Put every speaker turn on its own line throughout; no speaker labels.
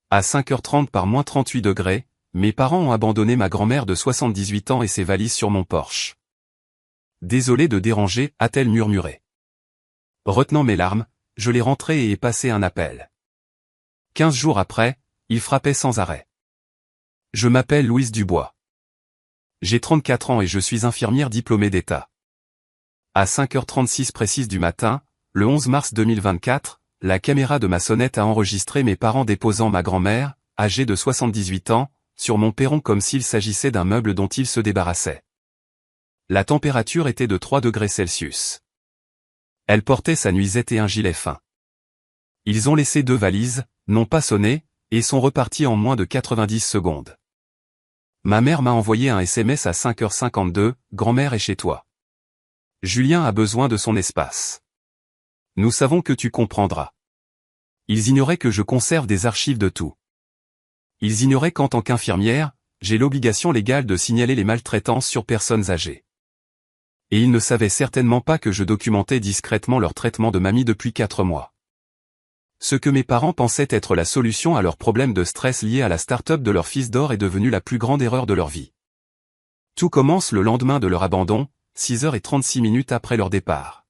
À 5h30 par moins 38 degrés, mes parents ont abandonné ma grand-mère de 78 ans et ses valises sur mon porche. Désolé de déranger, a-t-elle murmuré. Retenant mes larmes, je l'ai rentré et ai passé un appel. 15 jours après, il frappait sans arrêt. Je m'appelle Louise Dubois. J'ai 34 ans et je suis infirmière diplômée d'État. À 5h36 précise du matin, le 11 mars 2024, la caméra de ma sonnette a enregistré mes parents déposant ma grand-mère, âgée de 78 ans, sur mon perron comme s'il s'agissait d'un meuble dont ils se débarrassaient. La température était de 3 degrés Celsius. Elle portait sa nuisette et un gilet fin. Ils ont laissé 2 valises, n'ont pas sonné, et sont repartis en moins de 90 secondes. Ma mère m'a envoyé un SMS à 5h52, « Grand-mère est chez toi. Julien a besoin de son espace. Nous savons que tu comprendras. » Ils ignoraient que je conserve des archives de tout. Ils ignoraient qu'en tant qu'infirmière, j'ai l'obligation légale de signaler les maltraitances sur personnes âgées. Et ils ne savaient certainement pas que je documentais discrètement leur traitement de mamie depuis 4 mois. Ce que mes parents pensaient être la solution à leurs problèmes de stress liés à la start-up de leur fils d'or est devenue la plus grande erreur de leur vie. Tout commence le lendemain de leur abandon, 6h36 après leur départ.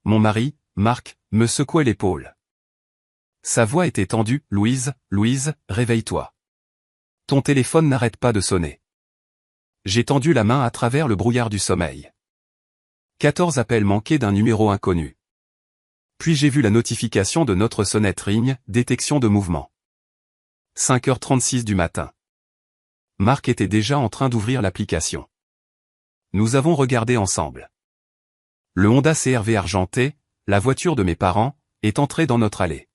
Mon mari, Marc, me secouait l'épaule. Sa voix était tendue, « Louise, réveille-toi. Ton téléphone n'arrête pas de sonner. » J'ai tendu la main à travers le brouillard du sommeil. 14 appels manqués d'un numéro inconnu. Puis j'ai vu la notification de notre sonnette Ring, détection de mouvement. 5h36 du matin. Marc était déjà en train d'ouvrir l'application. Nous avons regardé ensemble. Le Honda CR-V argenté, la voiture de mes parents, est entré dans notre allée.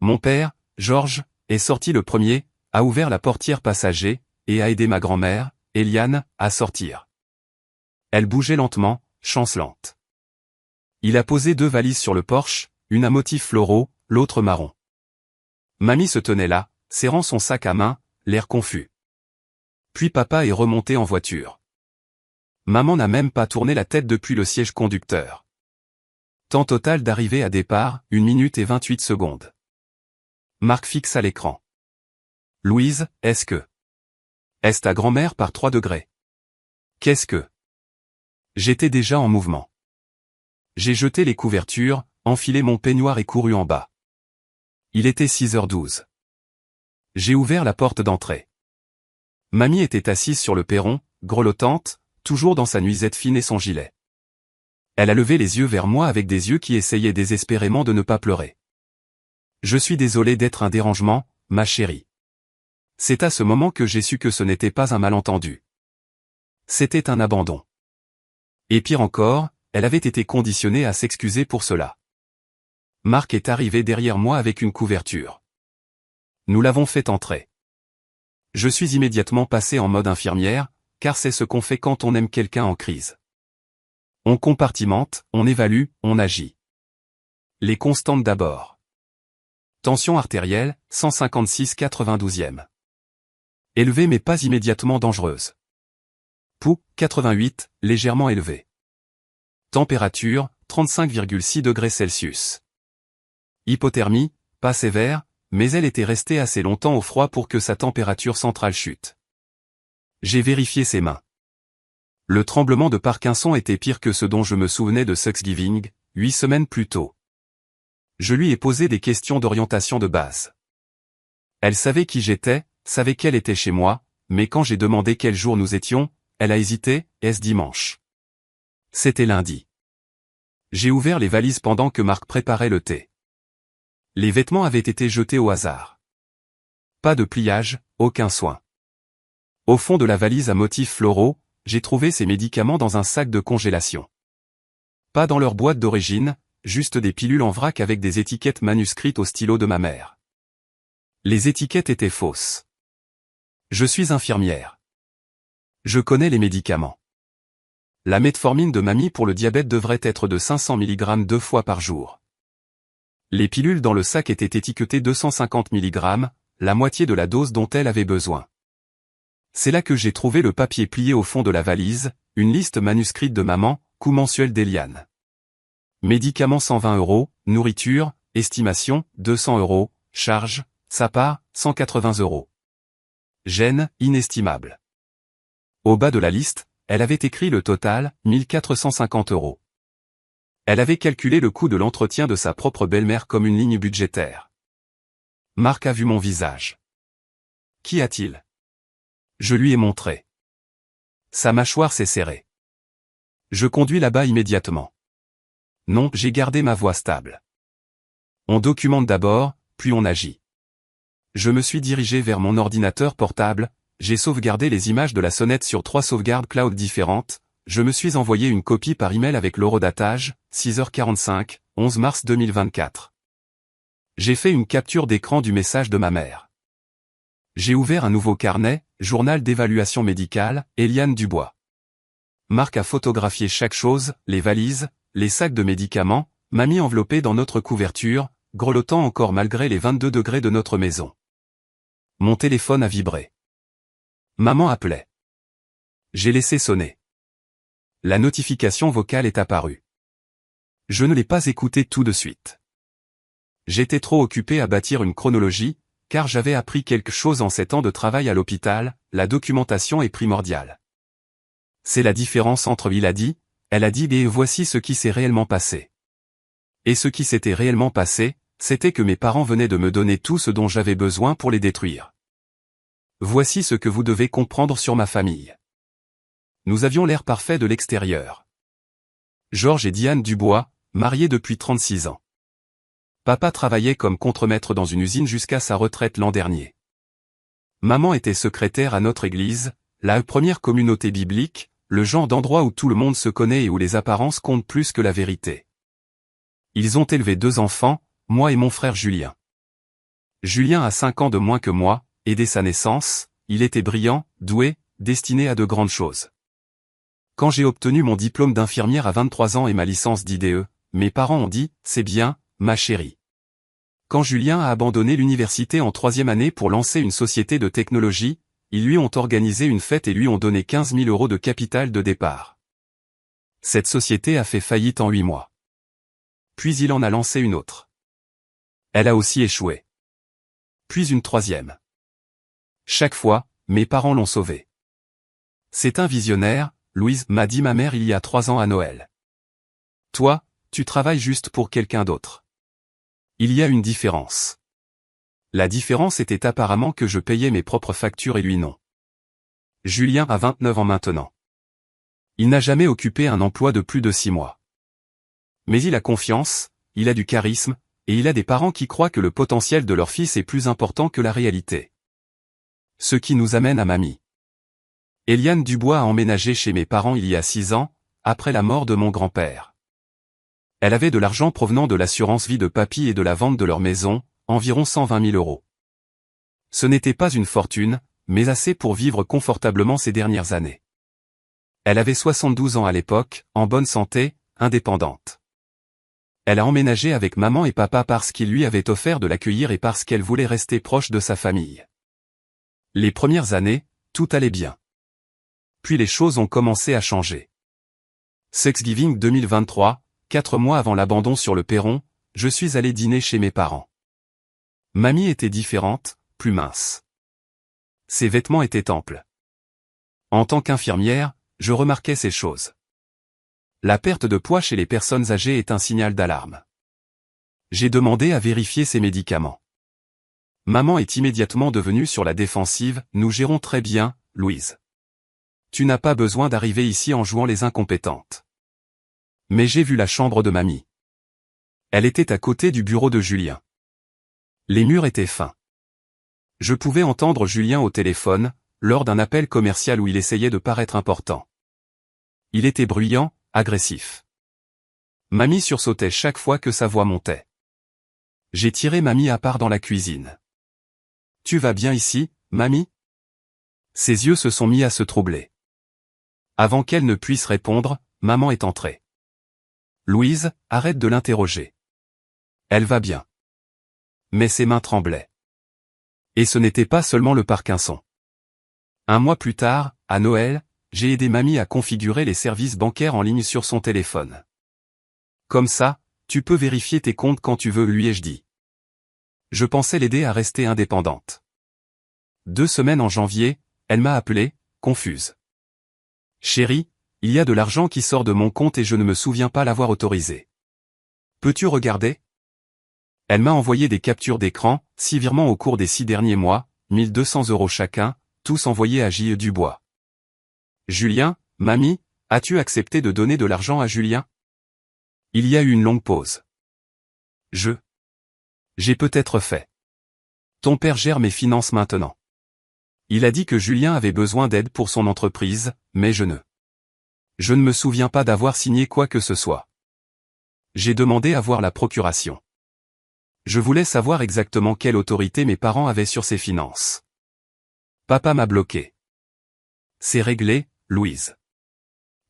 Mon père, Georges, est sorti le premier, a ouvert la portière passager, et a aidé ma grand-mère, Eliane, à sortir. Elle bougeait lentement, chancelante. Il a posé 2 valises sur le porche, une à motifs floraux, l'autre marron. Mamie se tenait là, serrant son sac à main, l'air confus. Puis papa est remonté en voiture. Maman n'a même pas tourné la tête depuis le siège conducteur. Temps total d'arrivée à départ, 1 minute et 28 secondes. Marc fixe à l'écran. Louise, est-ce ta grand-mère par 3 degrés? Qu'est-ce que? J'étais déjà en mouvement. J'ai jeté les couvertures, enfilé mon peignoir et couru en bas. Il était 6h12. J'ai ouvert la porte d'entrée. Mamie était assise sur le perron, grelottante, toujours dans sa nuisette fine et son gilet. Elle a levé les yeux vers moi avec des yeux qui essayaient désespérément de ne pas pleurer. Je suis désolé d'être un dérangement, ma chérie. C'est à ce moment que j'ai su que ce n'était pas un malentendu. C'était un abandon. Et pire encore, elle avait été conditionnée à s'excuser pour cela. Marc est arrivé derrière moi avec une couverture. Nous l'avons fait entrer. Je suis immédiatement passé en mode infirmière, car c'est ce qu'on fait quand on aime quelqu'un en crise. On compartimente, on évalue, on agit. Les constantes d'abord. Tension artérielle, 156/92e. Élevée mais pas immédiatement dangereuse. Pouls, 88, légèrement élevé. Température, 35,6 degrés Celsius. Hypothermie, pas sévère, mais elle était restée assez longtemps au froid pour que sa température centrale chute. J'ai vérifié ses mains. Le tremblement de Parkinson était pire que ce dont je me souvenais de Thanksgiving, 8 semaines plus tôt. Je lui ai posé des questions d'orientation de base. Elle savait qui j'étais, savait qu'elle était chez moi, mais quand j'ai demandé quel jour nous étions, elle a hésité, est-ce dimanche? C'était lundi. J'ai ouvert les valises pendant que Marc préparait le thé. Les vêtements avaient été jetés au hasard. Pas de pliage, aucun soin. Au fond de la valise à motifs floraux, j'ai trouvé ces médicaments dans un sac de congélation. Pas dans leur boîte d'origine, juste des pilules en vrac avec des étiquettes manuscrites au stylo de ma mère. Les étiquettes étaient fausses. Je suis infirmière. Je connais les médicaments. La metformine de mamie pour le diabète devrait être de 500 mg 2 fois par jour. Les pilules dans le sac étaient étiquetées 250 mg, la moitié de la dose dont elle avait besoin. C'est là que j'ai trouvé le papier plié au fond de la valise, une liste manuscrite de maman, coût mensuel d'Eliane. Médicaments 120 €, nourriture, estimation, 200 €, charge, sa part, 180 €. Gêne, inestimable. Au bas de la liste, elle avait écrit le total, 1450 €. Elle avait calculé le coût de l'entretien de sa propre belle-mère comme une ligne budgétaire. Marc a vu mon visage. Qu'y a-t-il? Je lui ai montré. Sa mâchoire s'est serrée. Je conduis là-bas immédiatement. Non, j'ai gardé ma voix stable. On documente d'abord, puis on agit. Je me suis dirigé vers mon ordinateur portable, j'ai sauvegardé les images de la sonnette sur 3 sauvegardes cloud différentes, je me suis envoyé une copie par email avec l'horodatage, 6h45, 11 mars 2024. J'ai fait une capture d'écran du message de ma mère. J'ai ouvert un nouveau carnet, journal d'évaluation médicale, Eliane Dubois. Marc a photographié chaque chose, les valises, les sacs de médicaments, mamie enveloppée dans notre couverture, grelottant encore malgré les 22 degrés de notre maison. Mon téléphone a vibré. Maman appelait. J'ai laissé sonner. La notification vocale est apparue. Je ne l'ai pas écoutée tout de suite. J'étais trop occupé à bâtir une chronologie, car j'avais appris quelque chose en 7 ans de travail à l'hôpital, la documentation est primordiale. C'est la différence entre il a dit, elle a dit et voici ce qui s'est réellement passé. Et ce qui s'était réellement passé, c'était que mes parents venaient de me donner tout ce dont j'avais besoin pour les détruire. Voici ce que vous devez comprendre sur ma famille. Nous avions l'air parfait de l'extérieur. Georges et Diane Dubois, mariés depuis 36 ans. Papa travaillait comme contremaître dans une usine jusqu'à sa retraite l'an dernier. Maman était secrétaire à notre église, la première communauté biblique, le genre d'endroit où tout le monde se connaît et où les apparences comptent plus que la vérité. Ils ont élevé 2 enfants, moi et mon frère Julien. Julien a 5 ans de moins que moi, et dès sa naissance, il était brillant, doué, destiné à de grandes choses. Quand j'ai obtenu mon diplôme d'infirmière à 23 ans et ma licence d'IDE, mes parents ont dit, c'est bien, ma chérie. Quand Julien a abandonné l'université en 3e année pour lancer une société de technologie, ils lui ont organisé une fête et lui ont donné 15 000 € de capital de départ. Cette société a fait faillite en 8 mois. Puis il en a lancé une autre. Elle a aussi échoué. Puis une 3e. Chaque fois, mes parents l'ont sauvé. C'est un visionnaire, Louise, m'a dit ma mère il y a 3 ans à Noël. Toi, tu travailles juste pour quelqu'un d'autre. Il y a une différence. La différence était apparemment que je payais mes propres factures et lui non. Julien a 29 ans maintenant. Il n'a jamais occupé un emploi de plus de 6 mois. Mais il a confiance, il a du charisme, et il a des parents qui croient que le potentiel de leur fils est plus important que la réalité. Ce qui nous amène à mamie. Eliane Dubois a emménagé chez mes parents il y a 6 ans, après la mort de mon grand-père. Elle avait de l'argent provenant de l'assurance vie de papy et de la vente de leur maison, environ 120 000 €. Ce n'était pas une fortune, mais assez pour vivre confortablement ces dernières années. Elle avait 72 ans à l'époque, en bonne santé, indépendante. Elle a emménagé avec maman et papa parce qu'ils lui avaient offert de l'accueillir et parce qu'elle voulait rester proche de sa famille. Les premières années, tout allait bien. Puis les choses ont commencé à changer. Thanksgiving 2023, 4 mois avant l'abandon sur le perron, je suis allé dîner chez mes parents. Mamie était différente, plus mince. Ses vêtements étaient amples. En tant qu'infirmière, je remarquais ces choses. La perte de poids chez les personnes âgées est un signal d'alarme. J'ai demandé à vérifier ses médicaments. Maman est immédiatement devenue sur la défensive, nous gérons très bien, Louise. Tu n'as pas besoin d'arriver ici en jouant les incompétentes. Mais j'ai vu la chambre de mamie. Elle était à côté du bureau de Julien. Les murs étaient fins. Je pouvais entendre Julien au téléphone, lors d'un appel commercial où il essayait de paraître important. Il était bruyant, agressif. Mamie sursautait chaque fois que sa voix montait. J'ai tiré mamie à part dans la cuisine. Tu vas bien ici, mamie? Ses yeux se sont mis à se troubler. Avant qu'elle ne puisse répondre, maman est entrée. Louise, arrête de l'interroger. Elle va bien. Mais ses mains tremblaient. Et ce n'était pas seulement le Parkinson. Un mois plus tard, à Noël, j'ai aidé mamie à configurer les services bancaires en ligne sur son téléphone. Comme ça, tu peux vérifier tes comptes quand tu veux, lui ai-je dit. Je pensais l'aider à rester indépendante. 2 semaines en janvier, elle m'a appelé, confuse. Chérie, il y a de l'argent qui sort de mon compte et je ne me souviens pas l'avoir autorisé. Peux-tu regarder? Elle m'a envoyé des captures d'écran, 6 virements au cours des 6 derniers mois, 1200 € chacun, tous envoyés à J.E. Dubois. Julien, mamie, as-tu accepté de donner de l'argent à Julien? Il y a eu une longue pause. J'ai peut-être fait. Ton père gère mes finances maintenant. Il a dit que Julien avait besoin d'aide pour son entreprise, mais je ne me souviens pas d'avoir signé quoi que ce soit. J'ai demandé à voir la procuration. Je voulais savoir exactement quelle autorité mes parents avaient sur ses finances. Papa m'a bloqué. C'est réglé, Louise.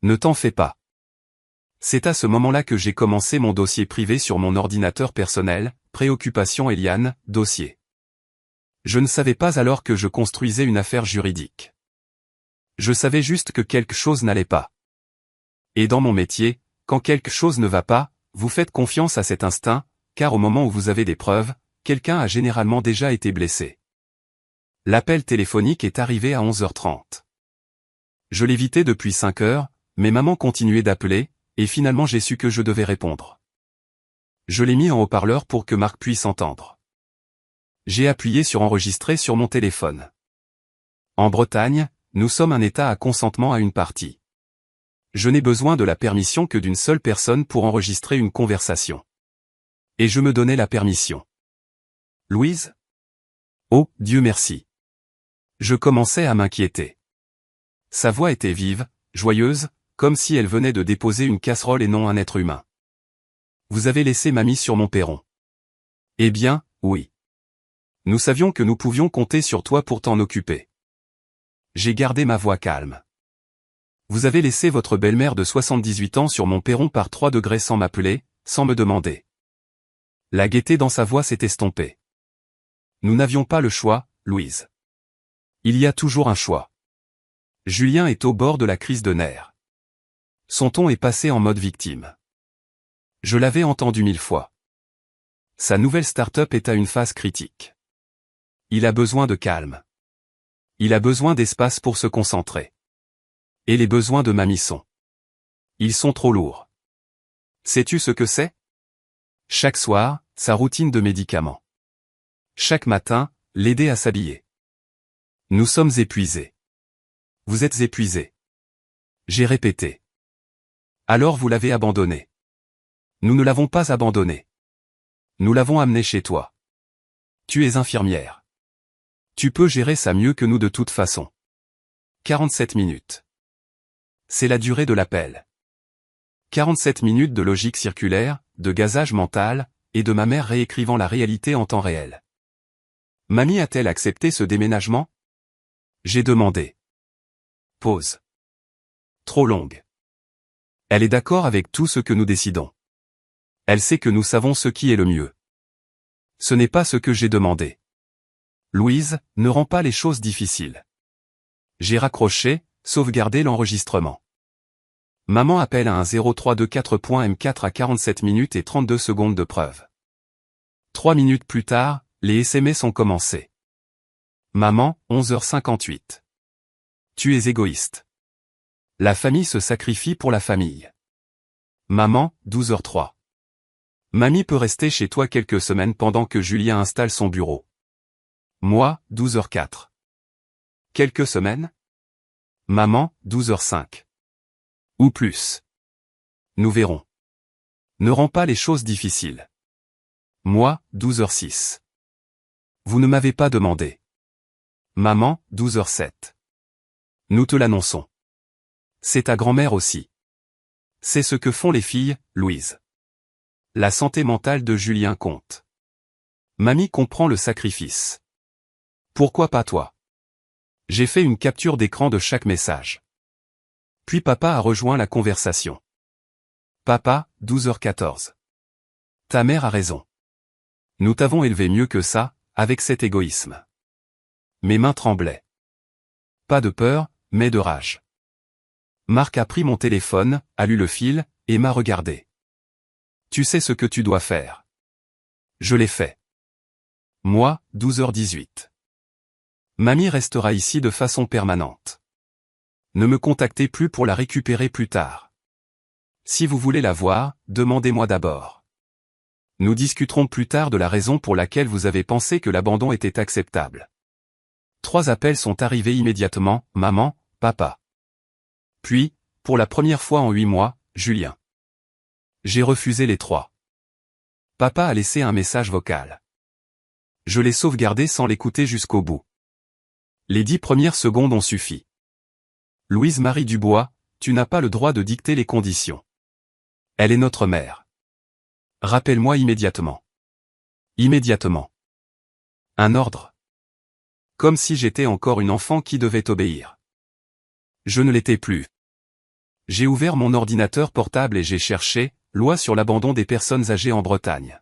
Ne t'en fais pas. C'est à ce moment-là que j'ai commencé mon dossier privé sur mon ordinateur personnel, préoccupation Eliane, dossier. Je ne savais pas alors que je construisais une affaire juridique. Je savais juste que quelque chose n'allait pas. Et dans mon métier, quand quelque chose ne va pas, vous faites confiance à cet instinct, car au moment où vous avez des preuves, quelqu'un a généralement déjà été blessé. L'appel téléphonique est arrivé à 11h30. Je l'évitais depuis 5 heures, mais maman continuait d'appeler, et finalement j'ai su que je devais répondre. Je l'ai mis en haut-parleur pour que Marc puisse entendre. J'ai appuyé sur enregistrer sur mon téléphone. En Bretagne, nous sommes un État à consentement à une partie. Je n'ai besoin de la permission que d'une seule personne pour enregistrer une conversation. Et je me donnais la permission. Louise? Oh, Dieu merci. Je commençais à m'inquiéter. Sa voix était vive, joyeuse, comme si elle venait de déposer une casserole et non un être humain. Vous avez laissé mamie sur mon perron. Eh bien, oui. Nous savions que nous pouvions compter sur toi pour t'en occuper. J'ai gardé ma voix calme. Vous avez laissé votre belle-mère de 78 ans sur mon perron par 3 degrés sans m'appeler, sans me demander. La gaieté dans sa voix s'est estompée. Nous n'avions pas le choix, Louise. Il y a toujours un choix. Julien est au bord de la crise de nerfs. Son ton est passé en mode victime. Je l'avais entendu 1000 fois. Sa nouvelle start-up est à une phase critique. Il a besoin de calme. Il a besoin d'espace pour se concentrer. Et les besoins de mamie ils sont trop lourds. Sais-tu ce que c'est? Chaque soir, sa routine de médicaments. Chaque matin, l'aider à s'habiller. Nous sommes épuisés. Vous êtes épuisés. J'ai répété. Alors vous l'avez abandonné. Nous ne l'avons pas abandonné. Nous l'avons amené chez toi. Tu es infirmière. Tu peux gérer ça mieux que nous de toute façon. 47 minutes. C'est la durée de l'appel. 47 minutes de logique circulaire, de gazage mental, et de ma mère réécrivant la réalité en temps réel. Mamie a-t-elle accepté ce déménagement? J'ai demandé. Pause. Trop longue. Elle est d'accord avec tout ce que nous décidons. Elle sait que nous savons ce qui est le mieux. Ce n'est pas ce que j'ai demandé. Louise, ne rends pas les choses difficiles. J'ai raccroché, sauvegardé l'enregistrement. Maman appelle à un 0324.M4 à 47 minutes et 32 secondes de preuve. 3 minutes plus tard, les SMS ont commencé. Maman, 11h58. Tu es égoïste. La famille se sacrifie pour la famille. Maman, 12h03. Mamie peut rester chez toi quelques semaines pendant que Julien installe son bureau. Moi, 12h04. Quelques semaines? Maman, 12h05. Ou plus. Nous verrons. Ne rends pas les choses difficiles. Moi, 12h06. Vous ne m'avez pas demandé. Maman, 12h07. Nous te l'annonçons. C'est ta grand-mère aussi. C'est ce que font les filles, Louise. La santé mentale de Julien compte. Mamie comprend le sacrifice. Pourquoi pas toi? J'ai fait une capture d'écran de chaque message. Puis papa a rejoint la conversation. Papa, 12h14. Ta mère a raison. Nous t'avons élevé mieux que ça, avec cet égoïsme. Mes mains tremblaient. Pas de peur, mais de rage. Marc a pris mon téléphone, a lu le fil, et m'a regardé. Tu sais ce que tu dois faire. Je l'ai fait. Moi, 12h18. Mamie restera ici de façon permanente. Ne me contactez plus pour la récupérer plus tard. Si vous voulez la voir, demandez-moi d'abord. Nous discuterons plus tard de la raison pour laquelle vous avez pensé que l'abandon était acceptable. 3 appels sont arrivés immédiatement, maman, papa. Puis, pour la première fois en 8 mois, Julien. J'ai refusé les 3. Papa a laissé un message vocal. Je l'ai sauvegardé sans l'écouter jusqu'au bout. Les 10 premières secondes ont suffi. Louise-Marie Dubois, tu n'as pas le droit de dicter les conditions. Elle est notre mère. Rappelle-moi immédiatement. Immédiatement. Un ordre. Comme si j'étais encore une enfant qui devait obéir. Je ne l'étais plus. J'ai ouvert mon ordinateur portable et j'ai cherché « Loi sur l'abandon des personnes âgées en Bretagne ».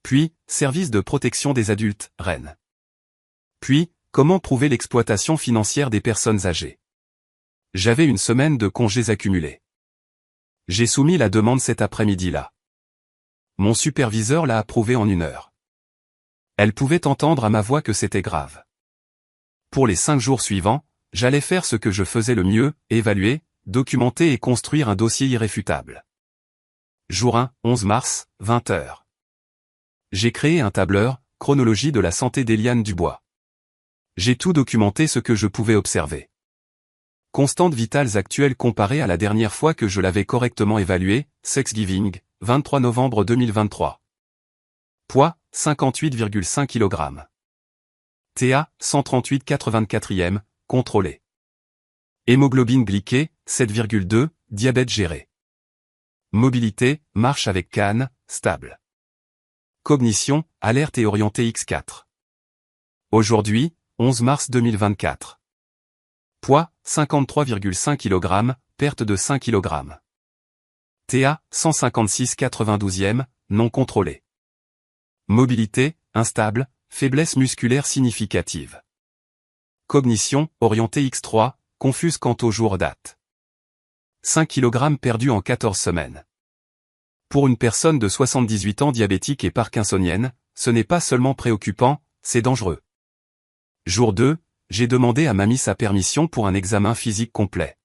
Puis « Service de protection des adultes, Rennes ». Puis « Comment prouver l'exploitation financière des personnes âgées ». J'avais une semaine de congés accumulés. J'ai soumis la demande cet après-midi-là. Mon superviseur l'a approuvée en 1 heure. Elle pouvait entendre à ma voix que c'était grave. Pour les 5 jours suivants, j'allais faire ce que je faisais le mieux, évaluer, documenter et construire un dossier irréfutable. Jour 1, 11 mars, 20h. J'ai créé un tableur, chronologie de la santé d'Eliane Dubois. J'ai tout documenté ce que je pouvais observer. Constantes vitales actuelles comparées à la dernière fois que je l'avais correctement évaluée, Thanksgiving, 23 novembre 2023. Poids, 58,5 kg. TA, 138,84e, contrôlé. Hémoglobine glyquée, 7,2, diabète géré. Mobilité, marche avec canne, stable. Cognition, alerte et orientée X4. Aujourd'hui, 11 mars 2024. Poids, 53,5 kg, perte de 5 kg. TA, 156,92e, non contrôlé. Mobilité, instable, faiblesse musculaire significative. Cognition, orientée X3, confuse quant au jour date. 5 kg perdus en 14 semaines. Pour une personne de 78 ans diabétique et parkinsonienne, ce n'est pas seulement préoccupant, c'est dangereux. Jour 2, j'ai demandé à mamie sa permission pour un examen physique complet.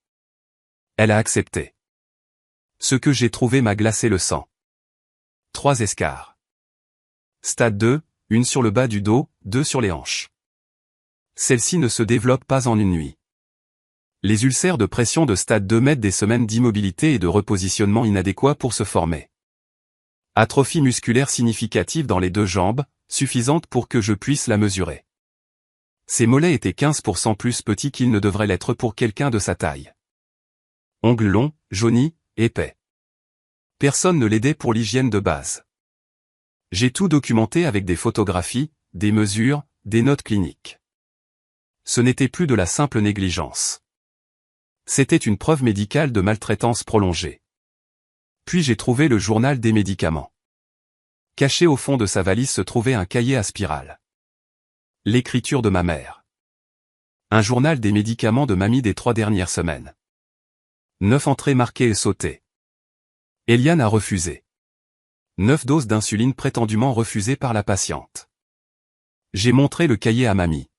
Elle a accepté. Ce que j'ai trouvé m'a glacé le sang. 3 escarres. Stade 2, une sur le bas du dos, 2 sur les hanches. Celle-ci ne se développe pas en une nuit. Les ulcères de pression de stade 2 mettent des semaines d'immobilité et de repositionnement inadéquats pour se former. Atrophie musculaire significative dans les 2 jambes, suffisante pour que je puisse la mesurer. Ses mollets étaient 15% plus petits qu'ils ne devraient l'être pour quelqu'un de sa taille. Ongles longs, jaunis, épais. Personne ne l'aidait pour l'hygiène de base. J'ai tout documenté avec des photographies, des mesures, des notes cliniques. Ce n'était plus de la simple négligence. C'était une preuve médicale de maltraitance prolongée. Puis j'ai trouvé le journal des médicaments. Caché au fond de sa valise se trouvait un cahier à spirale. L'écriture de ma mère. Un journal des médicaments de mamie des 3 dernières semaines. 9 entrées marquées et sautées. Eliane a refusé. 9 doses d'insuline prétendument refusées par la patiente. J'ai montré le cahier à mamie.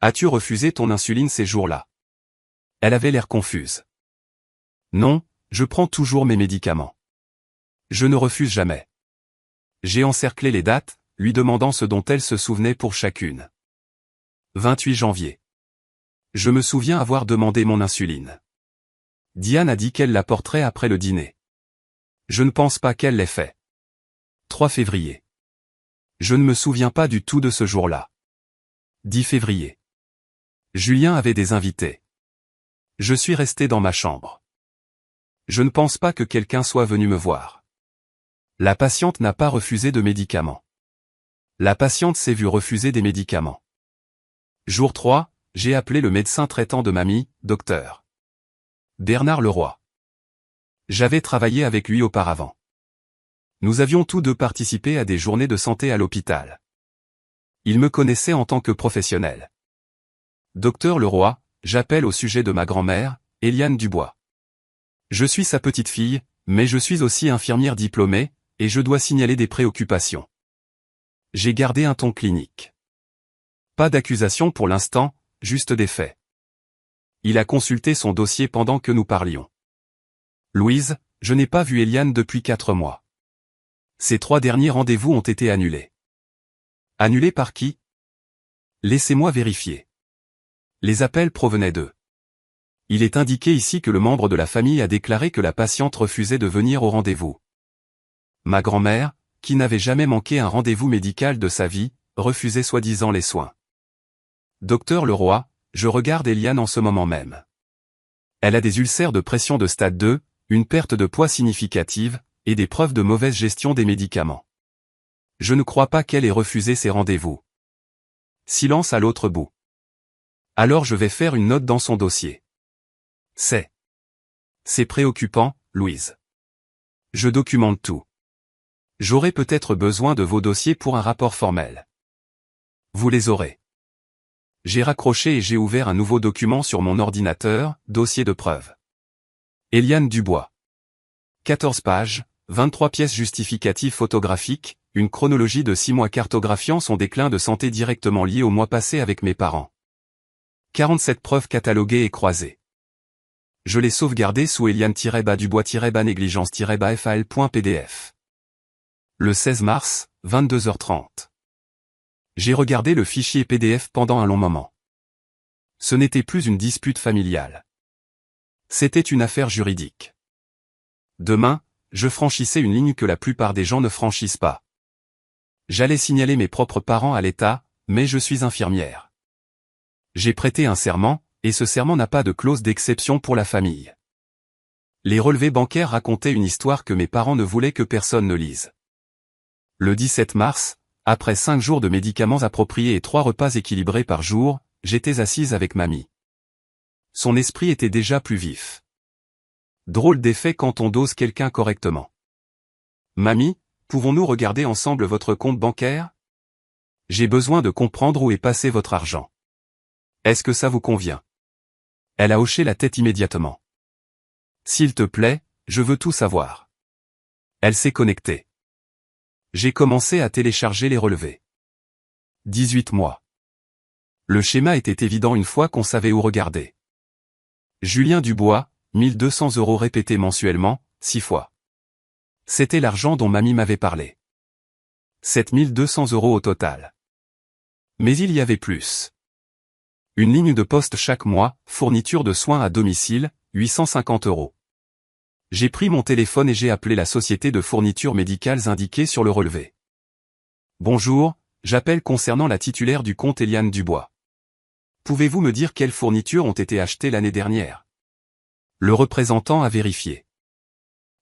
As-tu refusé ton insuline ces jours-là? Elle avait l'air confuse. Non, je prends toujours mes médicaments. Je ne refuse jamais. J'ai encerclé les dates, lui demandant ce dont elle se souvenait pour chacune. 28 janvier. Je me souviens avoir demandé mon insuline. Diane a dit qu'elle l'apporterait après le dîner. Je ne pense pas qu'elle l'ait fait. 3 février. Je ne me souviens pas du tout de ce jour-là. 10 février. Julien avait des invités. Je suis resté dans ma chambre. Je ne pense pas que quelqu'un soit venu me voir. La patiente n'a pas refusé de médicaments. La patiente s'est vue refuser des médicaments. Jour 3, j'ai appelé le médecin traitant de mamie, Dr. Bernard Leroy. J'avais travaillé avec lui auparavant. Nous avions tous 2 participé à des journées de santé à l'hôpital. Il me connaissait en tant que professionnel. Docteur Leroy, j'appelle au sujet de ma grand-mère, Eliane Dubois. Je suis sa petite fille, mais je suis aussi infirmière diplômée, et je dois signaler des préoccupations. J'ai gardé un ton clinique. Pas d'accusation pour l'instant, juste des faits. Il a consulté son dossier pendant que nous parlions. Louise, je n'ai pas vu Eliane depuis 4 mois. Ces 3 derniers rendez-vous ont été annulés. Annulés par qui? Laissez-moi vérifier. Les appels provenaient d'eux. Il est indiqué ici que le membre de la famille a déclaré que la patiente refusait de venir au rendez-vous. Ma grand-mère, qui n'avait jamais manqué un rendez-vous médical de sa vie, refusait soi-disant les soins. Docteur Leroy, je regarde Eliane en ce moment même. Elle a des ulcères de pression de stade 2, une perte de poids significative, et des preuves de mauvaise gestion des médicaments. Je ne crois pas qu'elle ait refusé ces rendez-vous. Silence à l'autre bout. Alors je vais faire une note dans son dossier. C'est préoccupant, Louise. Je documente tout. J'aurai peut-être besoin de vos dossiers pour un rapport formel. Vous les aurez. J'ai raccroché et j'ai ouvert un nouveau document sur mon ordinateur, dossier de preuve. Eliane Dubois. 14 pages, 23 pièces justificatives photographiques, une chronologie de 6 mois cartographiant son déclin de santé directement lié au mois passé avec mes parents. 47 preuves cataloguées et croisées. Je l'ai sauvegardé sous Eliane-Dubois-négligence-fal.pdf. Le 16 mars, 22h30. J'ai regardé le fichier PDF pendant un long moment. Ce n'était plus une dispute familiale. C'était une affaire juridique. Demain, je franchissais une ligne que la plupart des gens ne franchissent pas. J'allais signaler mes propres parents à l'État, mais je suis infirmière. J'ai prêté un serment, et ce serment n'a pas de clause d'exception pour la famille. Les relevés bancaires racontaient une histoire que mes parents ne voulaient que personne ne lise. Le 17 mars, après 5 jours de médicaments appropriés et 3 repas équilibrés par jour, j'étais assise avec mamie. Son esprit était déjà plus vif. Drôle d'effet quand on dose quelqu'un correctement. Mamie, pouvons-nous regarder ensemble votre compte bancaire? J'ai besoin de comprendre où est passé votre argent. Est-ce que ça vous convient? Elle a hoché la tête immédiatement. S'il te plaît, je veux tout savoir. Elle s'est connectée. J'ai commencé à télécharger les relevés. 18 mois. Le schéma était évident une fois qu'on savait où regarder. Julien Dubois, 1200 € répétés mensuellement, 6 fois. C'était l'argent dont mamie m'avait parlé. 7200 € au total. Mais il y avait plus. Une ligne de poste chaque mois, fourniture de soins à domicile, 850 €. J'ai pris mon téléphone et j'ai appelé la société de fournitures médicales indiquée sur le relevé. Bonjour, j'appelle concernant la titulaire du compte Eliane Dubois. Pouvez-vous me dire quelles fournitures ont été achetées l'année dernière? Le représentant a vérifié.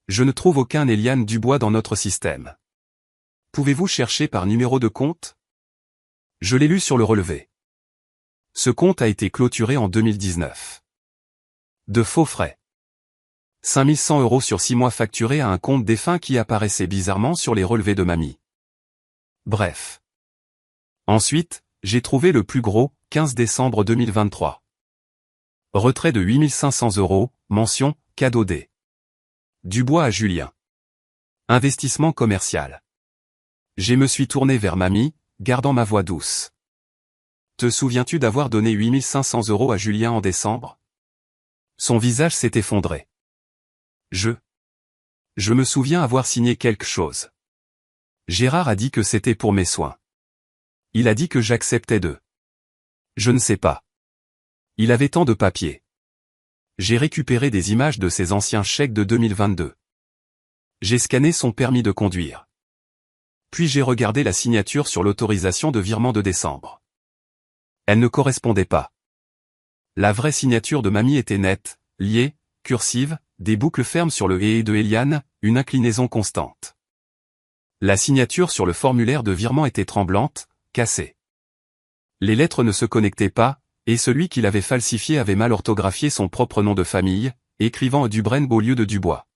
Je ne trouve aucun Eliane Dubois dans notre système. Pouvez-vous chercher par numéro de compte? Je l'ai lu sur le relevé. Ce compte a été clôturé en 2019. De faux frais. 5100 € sur 6 mois facturés à un compte défunt qui apparaissait bizarrement sur les relevés de mamie. Bref. Ensuite, j'ai trouvé le plus gros, 15 décembre 2023. Retrait de 8500 €, mention, cadeau D. Dubois à Julien. Investissement commercial. Je me suis tourné vers mamie, gardant ma voix douce. Te souviens-tu d'avoir donné 8500 € à Julien en décembre? Son visage s'est effondré. Je me souviens avoir signé quelque chose. Gérard a dit que c'était pour mes soins. Il a dit que j'acceptais de. Je ne sais pas. Il avait tant de papiers. J'ai récupéré des images de ses anciens chèques de 2022. J'ai scanné son permis de conduire. Puis j'ai regardé la signature sur l'autorisation de virement de décembre. Elle ne correspondait pas. La vraie signature de mamie était nette, liée, cursive, des boucles fermes sur le « et » de Eliane, une inclinaison constante. La signature sur le formulaire de virement était tremblante, cassée. Les lettres ne se connectaient pas, et celui qui l'avait falsifié avait mal orthographié son propre nom de famille, écrivant Dubren au lieu de Dubois.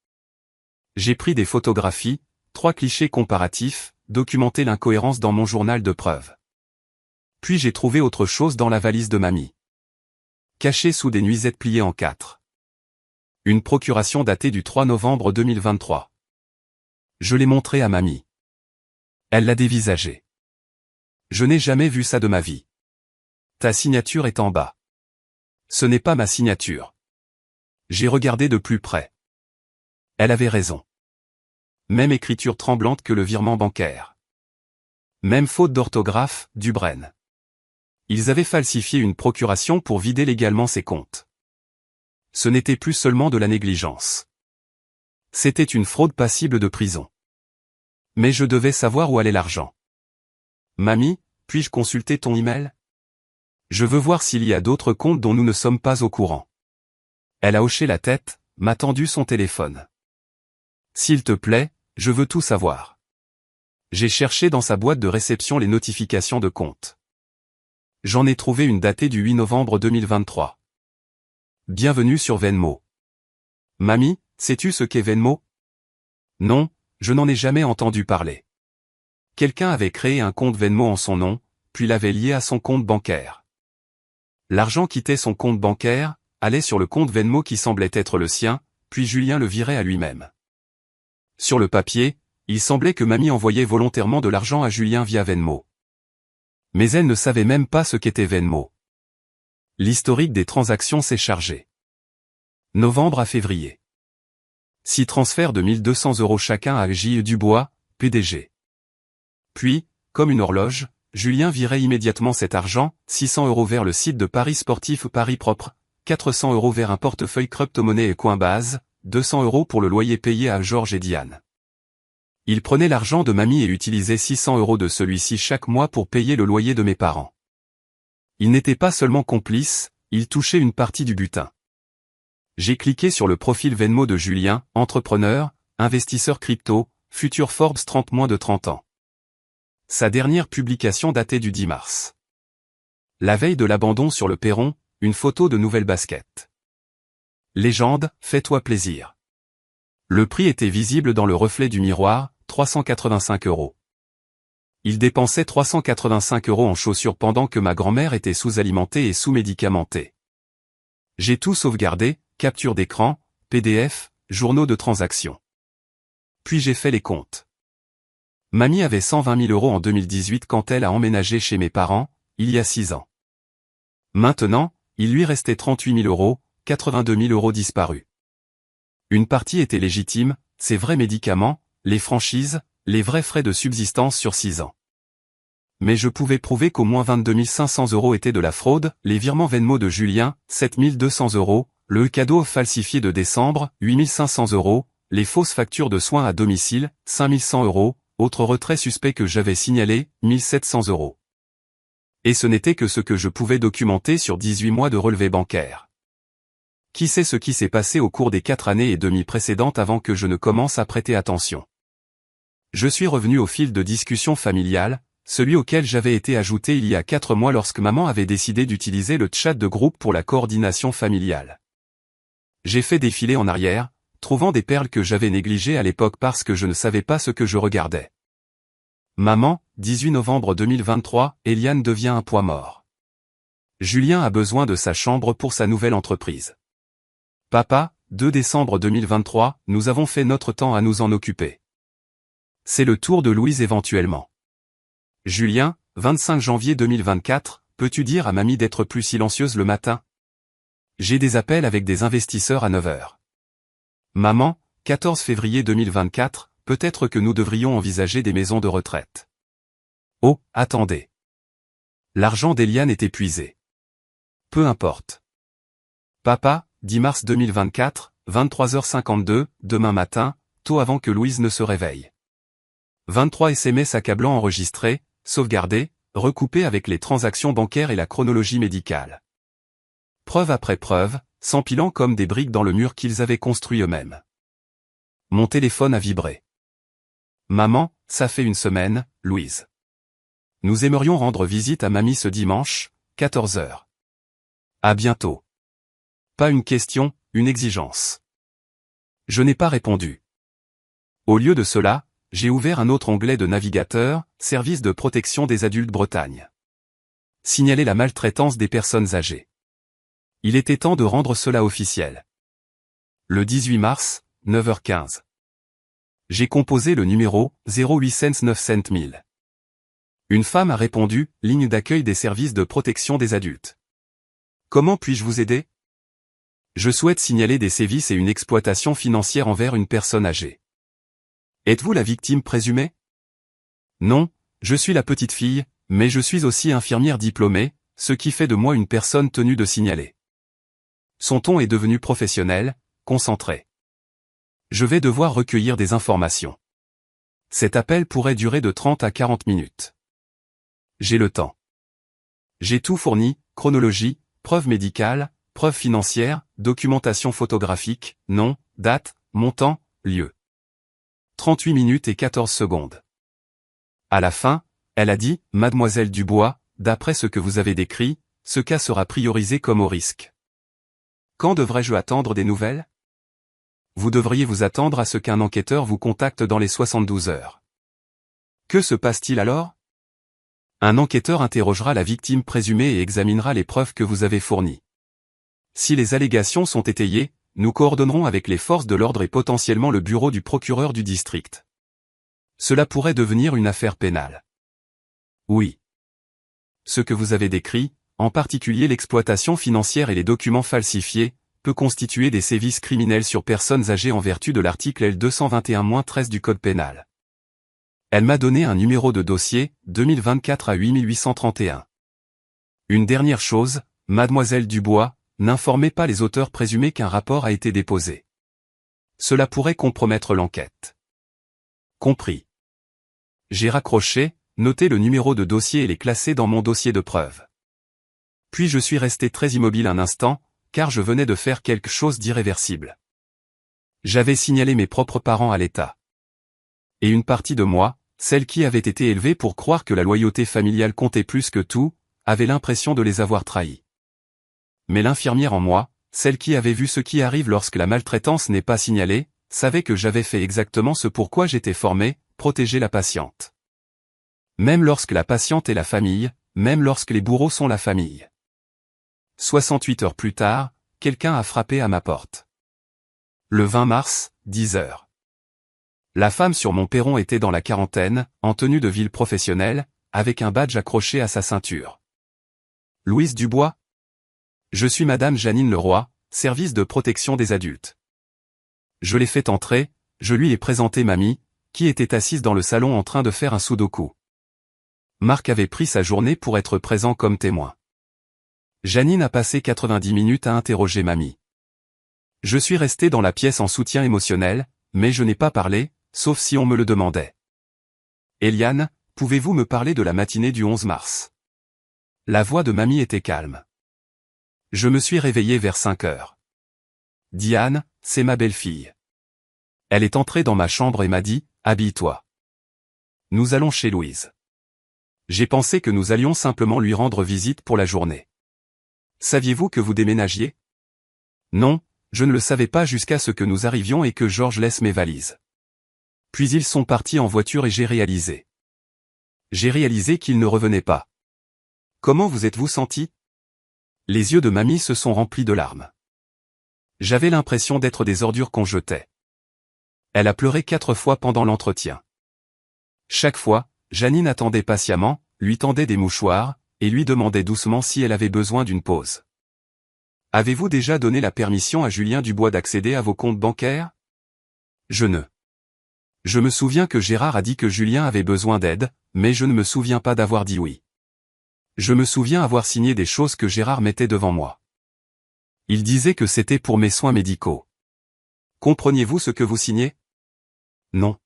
J'ai pris des photographies, 3 clichés comparatifs, documenté l'incohérence dans mon journal de preuves. Puis j'ai trouvé autre chose dans la valise de mamie. Caché sous des nuisettes pliées en 4. Une procuration datée du 3 novembre 2023. Je l'ai montrée à mamie. Elle l'a dévisagée. Je n'ai jamais vu ça de ma vie. Ta signature est en bas. Ce n'est pas ma signature. J'ai regardé de plus près. Elle avait raison. Même écriture tremblante que le virement bancaire. Même faute d'orthographe, Dubren. Ils avaient falsifié une procuration pour vider légalement ses comptes. Ce n'était plus seulement de la négligence. C'était une fraude passible de prison. Mais je devais savoir où allait l'argent. Mamie, puis-je consulter ton email? Je veux voir s'il y a d'autres comptes dont nous ne sommes pas au courant. Elle a hoché la tête, m'a tendu son téléphone. S'il te plaît, je veux tout savoir. J'ai cherché dans sa boîte de réception les notifications de compte. J'en ai trouvé une datée du 8 novembre 2023. Bienvenue sur Venmo. Mamie, sais-tu ce qu'est Venmo? Non, je n'en ai jamais entendu parler. Quelqu'un avait créé un compte Venmo en son nom, puis l'avait lié à son compte bancaire. L'argent quittait son compte bancaire, allait sur le compte Venmo qui semblait être le sien, puis Julien le virait à lui-même. Sur le papier, il semblait que mamie envoyait volontairement de l'argent à Julien via Venmo. Mais elle ne savait même pas ce qu'était Venmo. L'historique des transactions s'est chargé. Novembre à février. 6 transferts de 1 200 € chacun à J. Dubois, PDG. Puis, comme une horloge, Julien virait immédiatement cet argent, 600 € vers le site de Paris Sportif Paris Propre, 400 € vers un portefeuille crypto-monnaie et Coinbase, 200 € pour le loyer payé à Georges et Diane. Il prenait l'argent de mamie et utilisait 600 € de celui-ci chaque mois pour payer le loyer de mes parents. Il n'était pas seulement complice, il touchait une partie du butin. J'ai cliqué sur le profil Venmo de Julien, entrepreneur, investisseur crypto, futur Forbes 30 moins de 30 ans. Sa dernière publication datait du 10 mars. La veille de l'abandon sur le perron, une photo de nouvelles baskets. Légende, fais-toi plaisir. Le prix était visible dans le reflet du miroir, 385 €. Il dépensait 385 € en chaussures pendant que ma grand-mère était sous-alimentée et sous-médicamentée. J'ai tout sauvegardé, capture d'écran, PDF, journaux de transactions. Puis j'ai fait les comptes. Mamie avait 120 000 € en 2018 quand elle a emménagé chez mes parents, il y a 6 ans. Maintenant, il lui restait 38 000 €, 82 000 € disparus. Une partie était légitime, ses vrais médicaments, les franchises, les vrais frais de subsistance sur 6 ans. Mais je pouvais prouver qu'au moins 22 500 € étaient de la fraude, les virements Venmo de Julien, 7 200 €, le cadeau falsifié de décembre, 8 500 €, les fausses factures de soins à domicile, 5 100 €, autre retrait suspect que j'avais signalé, 1 700 €. Et ce n'était que ce que je pouvais documenter sur 18 mois de relevé bancaire. Qui sait ce qui s'est passé au cours des 4 années et demie précédentes avant que je ne commence à prêter attention. Je suis revenu au fil de discussion familiale, celui auquel j'avais été ajouté il y a 4 mois lorsque maman avait décidé d'utiliser le chat de groupe pour la coordination familiale. J'ai fait défiler en arrière, trouvant des perles que j'avais négligées à l'époque parce que je ne savais pas ce que je regardais. Maman, 18 novembre 2023, Eliane devient un poids mort. Julien a besoin de sa chambre pour sa nouvelle entreprise. Papa, 2 décembre 2023, nous avons fait notre temps à nous en occuper. C'est le tour de Louise éventuellement. Julien, 25 janvier 2024, peux-tu dire à mamie d'être plus silencieuse le matin? J'ai des appels avec des investisseurs à 9 h. Maman, 14 février 2024, peut-être que nous devrions envisager des maisons de retraite. Oh, attendez. L'argent d'Eliane est épuisé. Peu importe. Papa, 10 mars 2024, 23h52, demain matin, tôt avant que Louise ne se réveille. 23 SMS accablants enregistrés, sauvegardés, recoupés avec les transactions bancaires et la chronologie médicale. Preuve après preuve, s'empilant comme des briques dans le mur qu'ils avaient construit eux-mêmes. Mon téléphone a vibré. Maman, ça fait une semaine, Louise. Nous aimerions rendre visite à mamie ce dimanche, 14 h. À bientôt. Pas une question, une exigence. Je n'ai pas répondu. Au lieu de cela, j'ai ouvert un autre onglet de navigateur, Service de protection des adultes Bretagne. Signaler la maltraitance des personnes âgées. Il était temps de rendre cela officiel. Le 18 mars, 9h15. J'ai composé le numéro 08 900 000. Une femme a répondu, ligne d'accueil des services de protection des adultes. Comment puis-je vous aider? Je souhaite signaler des sévices et une exploitation financière envers une personne âgée. Êtes-vous la victime présumée? Non, je suis la petite fille, mais je suis aussi infirmière diplômée, ce qui fait de moi une personne tenue de signaler. Son ton est devenu professionnel, concentré. Je vais devoir recueillir des informations. Cet appel pourrait durer de 30 à 40 minutes. J'ai le temps. J'ai tout fourni, chronologie, preuves médicales, preuves financières, documentation photographique, nom, date, montant, lieu. 38 minutes et 14 secondes. À la fin, elle a dit, Mademoiselle Dubois, d'après ce que vous avez décrit, ce cas sera priorisé comme haut risque. Quand devrais-je attendre des nouvelles? Vous devriez vous attendre à ce qu'un enquêteur vous contacte dans les 72 heures. Que se passe-t-il alors? Un enquêteur interrogera la victime présumée et examinera les preuves que vous avez fournies. Si les allégations sont étayées, nous coordonnerons avec les forces de l'ordre et potentiellement le bureau du procureur du district. Cela pourrait devenir une affaire pénale. Oui. Ce que vous avez décrit, en particulier l'exploitation financière et les documents falsifiés, peut constituer des sévices criminels sur personnes âgées en vertu de l'article L221-13 du Code pénal. Elle m'a donné un numéro de dossier, 2024 à 8831. Une dernière chose, Mademoiselle Dubois, n'informez pas les auteurs présumés qu'un rapport a été déposé. Cela pourrait compromettre l'enquête. Compris. J'ai raccroché, noté le numéro de dossier et l'ai classé dans mon dossier de preuves. Puis je suis resté très immobile un instant, car je venais de faire quelque chose d'irréversible. J'avais signalé mes propres parents à l'État. Et une partie de moi, celle qui avait été élevée pour croire que la loyauté familiale comptait plus que tout, avait l'impression de les avoir trahis. Mais l'infirmière en moi, celle qui avait vu ce qui arrive lorsque la maltraitance n'est pas signalée, savait que j'avais fait exactement ce pourquoi j'étais formé, protéger la patiente. Même lorsque la patiente est la famille, même lorsque les bourreaux sont la famille. 68 heures plus tard, quelqu'un a frappé à ma porte. Le 20 mars, 10 heures. La femme sur mon perron était dans la quarantaine, en tenue de ville professionnelle, avec un badge accroché à sa ceinture. Louise Dubois? Je suis Madame Janine Leroy, service de protection des adultes. Je l'ai fait entrer, je lui ai présenté Mamie, qui était assise dans le salon en train de faire un sudoku. Marc avait pris sa journée pour être présent comme témoin. Janine a passé 90 minutes à interroger Mamie. Je suis resté dans la pièce en soutien émotionnel, mais je n'ai pas parlé, sauf si on me le demandait. Eliane, pouvez-vous me parler de la matinée du 11 mars? La voix de Mamie était calme. Je me suis réveillé vers 5 heures. Diane, c'est ma belle-fille. Elle est entrée dans ma chambre et m'a dit, habille-toi. Nous allons chez Louise. J'ai pensé que nous allions simplement lui rendre visite pour la journée. Saviez-vous que vous déménagiez? Non, je ne le savais pas jusqu'à ce que nous arrivions et que Georges laisse mes valises. Puis ils sont partis en voiture et j'ai réalisé. Qu'il ne revenait pas. Comment vous êtes-vous senti? Les yeux de Mamie se sont remplis de larmes. J'avais l'impression d'être des ordures qu'on jetait. Elle a pleuré 4 fois pendant l'entretien. Chaque fois, Janine attendait patiemment, lui tendait des mouchoirs, et lui demandait doucement si elle avait besoin d'une pause. Avez-vous déjà donné la permission à Julien Dubois d'accéder à vos comptes bancaires? Je me souviens que Gérard a dit que Julien avait besoin d'aide, mais je ne me souviens pas d'avoir dit oui. Je me souviens avoir signé des choses que Gérard mettait devant moi. Il disait que c'était pour mes soins médicaux. Compreniez-vous ce que vous signez? Non.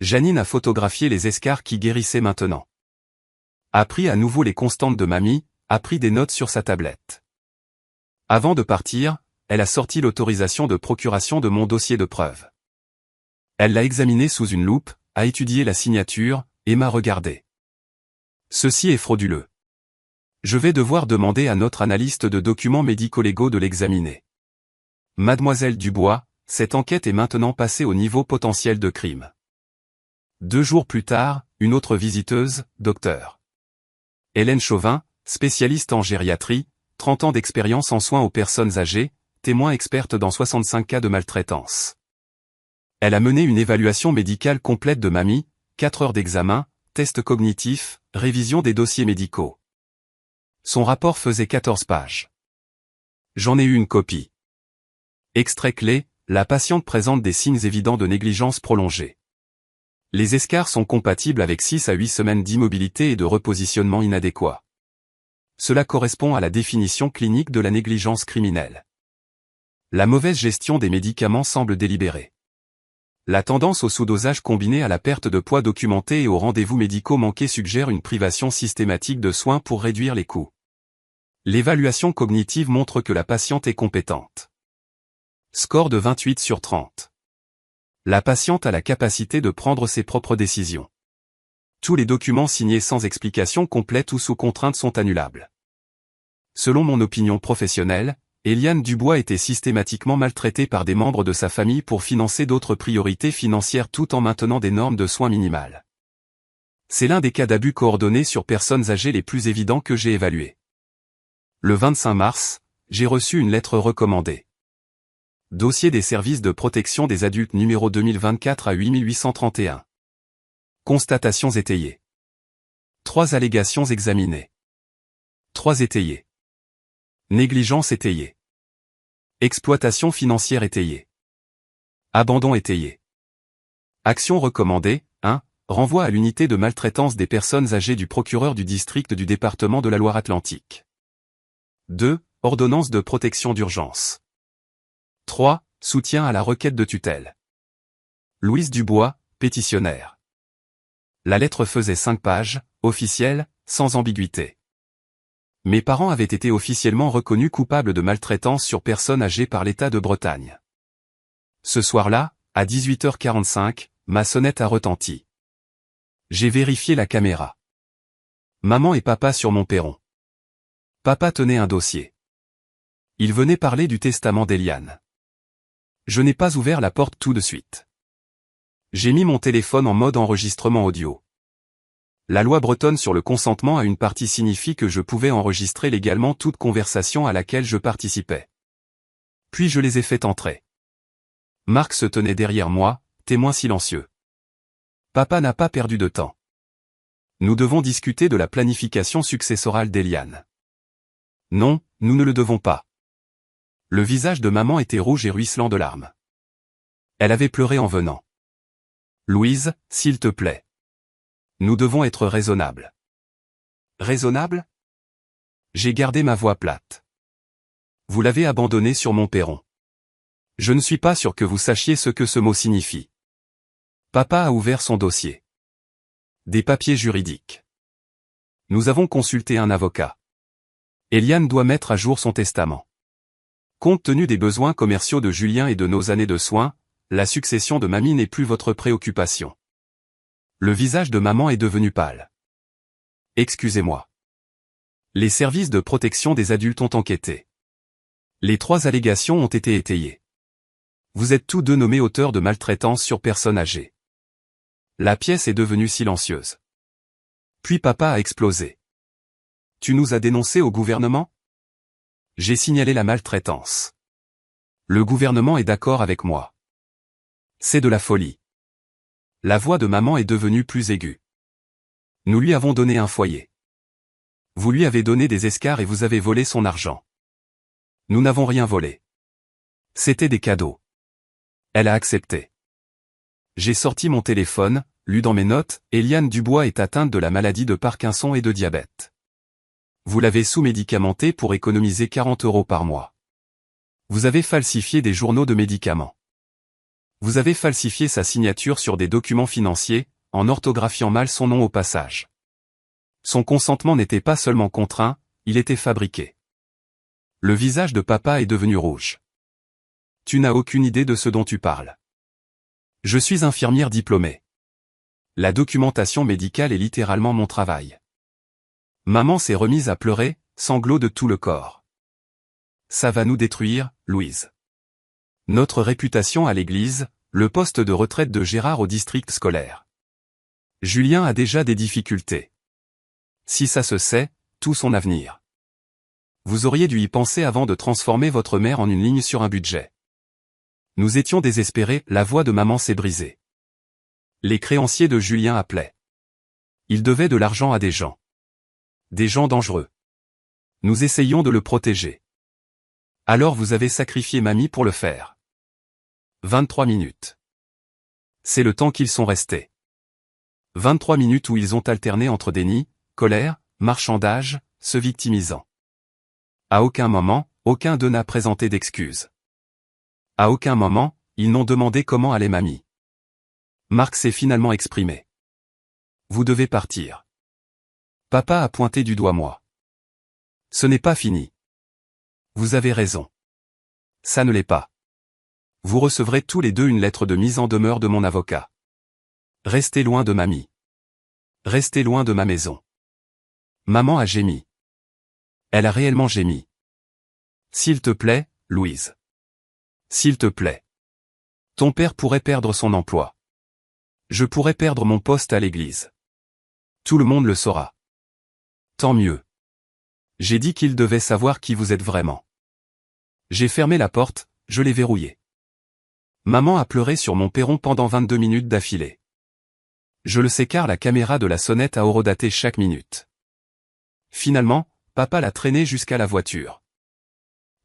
Janine a photographié les escarres qui guérissaient maintenant. A pris à nouveau les constantes de Mamie, a pris des notes sur sa tablette. Avant de partir, elle a sorti l'autorisation de procuration de mon dossier de preuves. Elle l'a examiné sous une loupe, a étudié la signature, et m'a regardé. Ceci est frauduleux. Je vais devoir demander à notre analyste de documents médico-légaux de l'examiner. Mademoiselle Dubois, cette enquête est maintenant passée au niveau potentiel de crime. 2 jours plus tard, une autre visiteuse, Dr. Hélène Chauvin, spécialiste en gériatrie, 30 ans d'expérience en soins aux personnes âgées, témoin experte dans 65 cas de maltraitance. Elle a mené une évaluation médicale complète de Mamie, 4 heures d'examen, test cognitif, révision des dossiers médicaux. Son rapport faisait 14 pages. J'en ai eu une copie. Extrait clé, la patiente présente des signes évidents de négligence prolongée. Les escarres sont compatibles avec 6 à 8 semaines d'immobilité et de repositionnement inadéquat. Cela correspond à la définition clinique de la négligence criminelle. La mauvaise gestion des médicaments semble délibérée. La tendance au sous-dosage combiné à la perte de poids documentée et aux rendez-vous médicaux manqués suggère une privation systématique de soins pour réduire les coûts. L'évaluation cognitive montre que la patiente est compétente. Score de 28 sur 30. La patiente a la capacité de prendre ses propres décisions. Tous les documents signés sans explication complète ou sous contrainte sont annulables. Selon mon opinion professionnelle, Eliane Dubois était systématiquement maltraitée par des membres de sa famille pour financer d'autres priorités financières tout en maintenant des normes de soins minimales. C'est l'un des cas d'abus coordonnés sur personnes âgées les plus évidents que j'ai évalués. Le 25 mars, j'ai reçu une lettre recommandée. Dossier des services de protection des adultes numéro 2024 à 8831. Constatations étayées. 3 allégations examinées. 3 étayées. Négligence étayée. Exploitation financière étayée. Abandon étayé. Action recommandée, 1. Renvoi à l'unité de maltraitance des personnes âgées du procureur du district du département de la Loire-Atlantique. 2. Ordonnance de protection d'urgence. 3. Soutien à la requête de tutelle. Louise Dubois, pétitionnaire. La lettre faisait 5 pages, officielle, sans ambiguïté. Mes parents avaient été officiellement reconnus coupables de maltraitance sur personnes âgées par l'État de Bretagne. Ce soir-là, à 18h45, ma sonnette a retenti. J'ai vérifié la caméra. Maman et papa sur mon perron. Papa tenait un dossier. Il venait parler du testament d'Eliane. Je n'ai pas ouvert la porte tout de suite. J'ai mis mon téléphone en mode enregistrement audio. La loi bretonne sur le consentement à une partie signifie que je pouvais enregistrer légalement toute conversation à laquelle je participais. Puis je les ai fait entrer. Marc se tenait derrière moi, témoin silencieux. Papa n'a pas perdu de temps. Nous devons discuter de la planification successorale d'Eliane. Non, nous ne le devons pas. Le visage de maman était rouge et ruisselant de larmes. Elle avait pleuré en venant. Louise, s'il te plaît. Nous devons être raisonnables. Raisonnable ? J'ai gardé ma voix plate. Vous l'avez abandonné sur mon perron. Je ne suis pas sûr que vous sachiez ce que ce mot signifie. Papa a ouvert son dossier. Des papiers juridiques. Nous avons consulté un avocat. Eliane doit mettre à jour son testament. Compte tenu des besoins commerciaux de Julien et de nos années de soins, la succession de mamie n'est plus votre préoccupation. Le visage de maman est devenu pâle. Excusez-moi. Les services de protection des adultes ont enquêté. Les 3 allégations ont été étayées. Vous êtes tous deux nommés auteurs de maltraitance sur personnes âgées. La pièce est devenue silencieuse. Puis papa a explosé. Tu nous as dénoncés au gouvernement ? J'ai signalé la maltraitance. Le gouvernement est d'accord avec moi. C'est de la folie. La voix de maman est devenue plus aiguë. Nous lui avons donné un foyer. Vous lui avez donné des escarres et vous avez volé son argent. Nous n'avons rien volé. C'était des cadeaux. Elle a accepté. J'ai sorti mon téléphone, lu dans mes notes, Eliane Dubois est atteinte de la maladie de Parkinson et de diabète. Vous l'avez sous-médicamenté pour économiser 40 € par mois. Vous avez falsifié des journaux de médicaments. Vous avez falsifié sa signature sur des documents financiers, en orthographiant mal son nom au passage. Son consentement n'était pas seulement contraint, il était fabriqué. Le visage de papa est devenu rouge. Tu n'as aucune idée de ce dont tu parles. Je suis infirmière diplômée. La documentation médicale est littéralement mon travail. Maman s'est remise à pleurer, sanglots de tout le corps. Ça va nous détruire, Louise. Notre réputation à l'église, le poste de retraite de Gérard au district scolaire. Julien a déjà des difficultés. Si ça se sait, tout son avenir. Vous auriez dû y penser avant de transformer votre mère en une ligne sur un budget. Nous étions désespérés, la voix de maman s'est brisée. Les créanciers de Julien appelaient. Il devait de l'argent à des gens. Des gens dangereux. Nous essayons de le protéger. Alors vous avez sacrifié mamie pour le faire. 23 minutes. C'est le temps qu'ils sont restés. 23 minutes où ils ont alterné entre déni, colère, marchandage, se victimisant. À aucun moment, aucun d'eux n'a présenté d'excuses. À aucun moment, ils n'ont demandé comment allait mamie. Marc s'est finalement exprimé. Vous devez partir. Papa a pointé du doigt moi. Ce n'est pas fini. Vous avez raison. Ça ne l'est pas. Vous recevrez tous les deux une lettre de mise en demeure de mon avocat. Restez loin de mamie. Restez loin de ma maison. Maman a gémi. Elle a réellement gémi. S'il te plaît, Louise. S'il te plaît. Ton père pourrait perdre son emploi. Je pourrais perdre mon poste à l'église. Tout le monde le saura. Tant mieux. J'ai dit qu'il devait savoir qui vous êtes vraiment. J'ai fermé la porte, je l'ai verrouillée. Maman a pleuré sur mon perron pendant 22 minutes d'affilée. Je le sais car la caméra de la sonnette a horodaté chaque minute. Finalement, papa l'a traîné jusqu'à la voiture.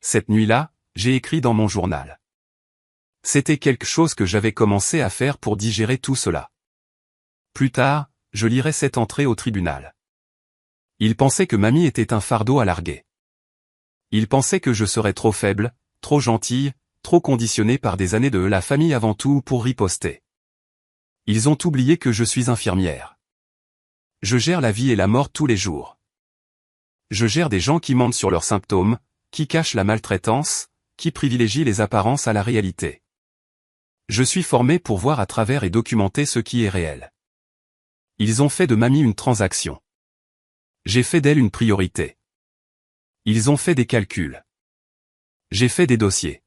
Cette nuit-là, j'ai écrit dans mon journal. C'était quelque chose que j'avais commencé à faire pour digérer tout cela. Plus tard, je lirai cette entrée au tribunal. Il pensait que mamie était un fardeau à larguer. Il pensait que je serais trop faible, trop gentille, trop conditionnée par des années de la famille avant tout pour riposter. Ils ont oublié que je suis infirmière. Je gère la vie et la mort tous les jours. Je gère des gens qui mentent sur leurs symptômes, qui cachent la maltraitance, qui privilégient les apparences à la réalité. Je suis formé pour voir à travers et documenter ce qui est réel. Ils ont fait de mamie une transaction. J'ai fait d'elle une priorité. Ils ont fait des calculs. J'ai fait des dossiers.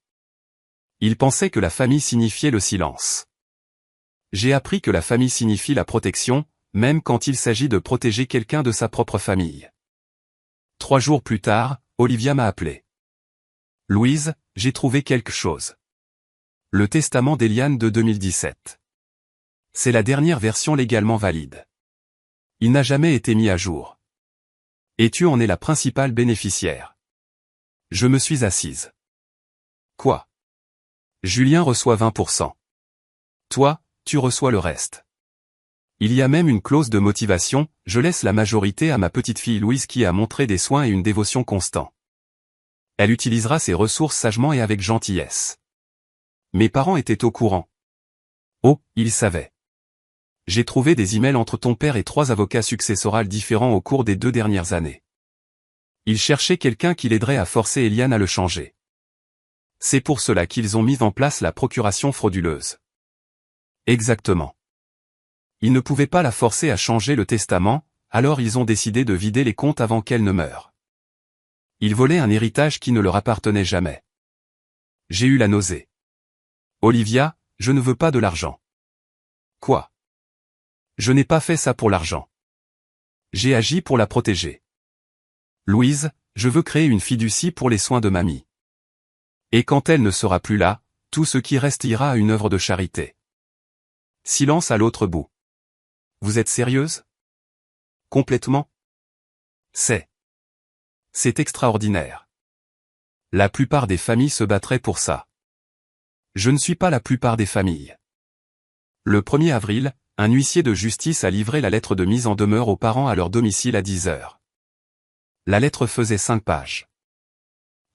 Ils pensaient que la famille signifiait le silence. J'ai appris que la famille signifie la protection, même quand il s'agit de protéger quelqu'un de sa propre famille. 3 jours plus tard, Olivia m'a appelé. Louise, j'ai trouvé quelque chose. Le testament d'Eliane de 2017. C'est la dernière version légalement valide. Il n'a jamais été mis à jour. Et tu en es la principale bénéficiaire. Je me suis assise. Quoi? Julien reçoit 20%. Toi, tu reçois le reste. Il y a même une clause de motivation, je laisse la majorité à ma petite fille Louise qui a montré des soins et une dévotion constante. Elle utilisera ses ressources sagement et avec gentillesse. Mes parents étaient au courant. Oh, ils savaient. J'ai trouvé des emails entre ton père et 3 avocats successoraux différents au cours des 2 dernières années. Ils cherchaient quelqu'un qui l'aiderait à forcer Eliane à le changer. C'est pour cela qu'ils ont mis en place la procuration frauduleuse. Exactement. Ils ne pouvaient pas la forcer à changer le testament, alors ils ont décidé de vider les comptes avant qu'elle ne meure. Ils volaient un héritage qui ne leur appartenait jamais. J'ai eu la nausée. Olivia, je ne veux pas de l'argent. Quoi? Je n'ai pas fait ça pour l'argent. J'ai agi pour la protéger. Louise, je veux créer une fiducie pour les soins de mamie. Et quand elle ne sera plus là, tout ce qui reste ira à une œuvre de charité. Silence à l'autre bout. Vous êtes sérieuse? Complètement? C'est extraordinaire. La plupart des familles se battraient pour ça. Je ne suis pas la plupart des familles. Le 1er avril, un huissier de justice a livré la lettre de mise en demeure aux parents à leur domicile à 10 heures. La lettre faisait 5 pages.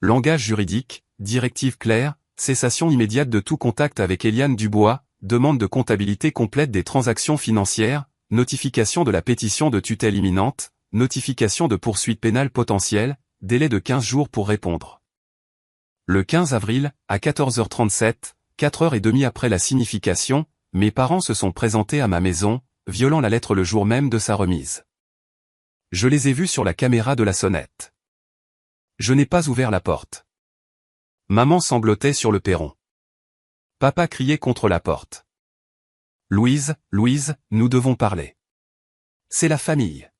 Langage juridique, directive claire, cessation immédiate de tout contact avec Eliane Dubois, demande de comptabilité complète des transactions financières, notification de la pétition de tutelle imminente, notification de poursuite pénale potentielle, délai de 15 jours pour répondre. Le 15 avril, à 14h37, 4h30 après la signification, mes parents se sont présentés à ma maison, violant la lettre le jour même de sa remise. Je les ai vus sur la caméra de la sonnette. Je n'ai pas ouvert la porte. Maman sanglotait sur le perron. Papa criait contre la porte. Louise, Louise, nous devons parler. C'est la famille.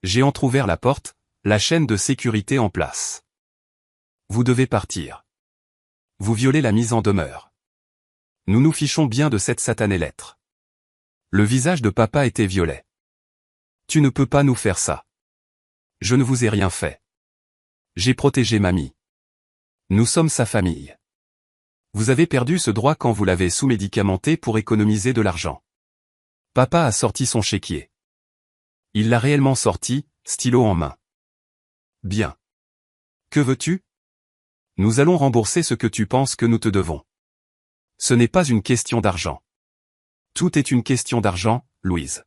J'ai entrouvert la porte, la chaîne de sécurité en place. Vous devez partir. Vous violez la mise en demeure. Nous nous fichons bien de cette satanée lettre. Le visage de papa était violet. Tu ne peux pas nous faire ça. Je ne vous ai rien fait. J'ai protégé mamie. Nous sommes sa famille. Vous avez perdu ce droit quand vous l'avez sous-médicamenté pour économiser de l'argent. Papa a sorti son chéquier. Il l'a réellement sorti, stylo en main. Bien. Que veux-tu? Nous allons rembourser ce que tu penses que nous te devons. Ce n'est pas une question d'argent. Tout est une question d'argent, Louise.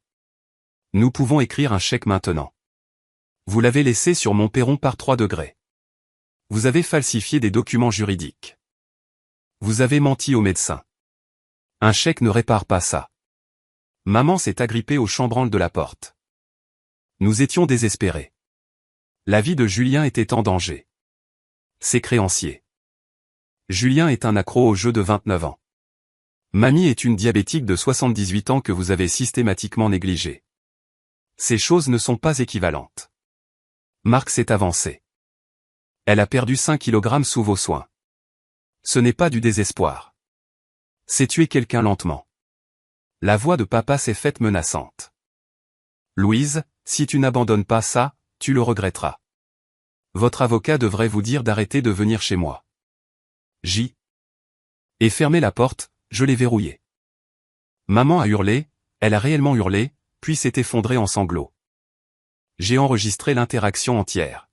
Nous pouvons écrire un chèque maintenant. Vous l'avez laissé sur mon perron par 3 degrés. Vous avez falsifié des documents juridiques. Vous avez menti au médecin. Un chèque ne répare pas ça. Maman s'est agrippée au chambranle de la porte. Nous étions désespérés. La vie de Julien était en danger. Ses créanciers. Julien est un accro au jeu de 29 ans. Mamie est une diabétique de 78 ans que vous avez systématiquement négligée. Ces choses ne sont pas équivalentes. Marc s'est avancé. Elle a perdu 5 kg sous vos soins. Ce n'est pas du désespoir. C'est tuer quelqu'un lentement. La voix de papa s'est faite menaçante. Louise, si tu n'abandonnes pas ça, tu le regretteras. Votre avocat devrait vous dire d'arrêter de venir chez moi. Et fermez la porte, je l'ai verrouillée. Maman a hurlé, elle a réellement hurlé, puis s'est effondrée en sanglots. J'ai enregistré l'interaction entière.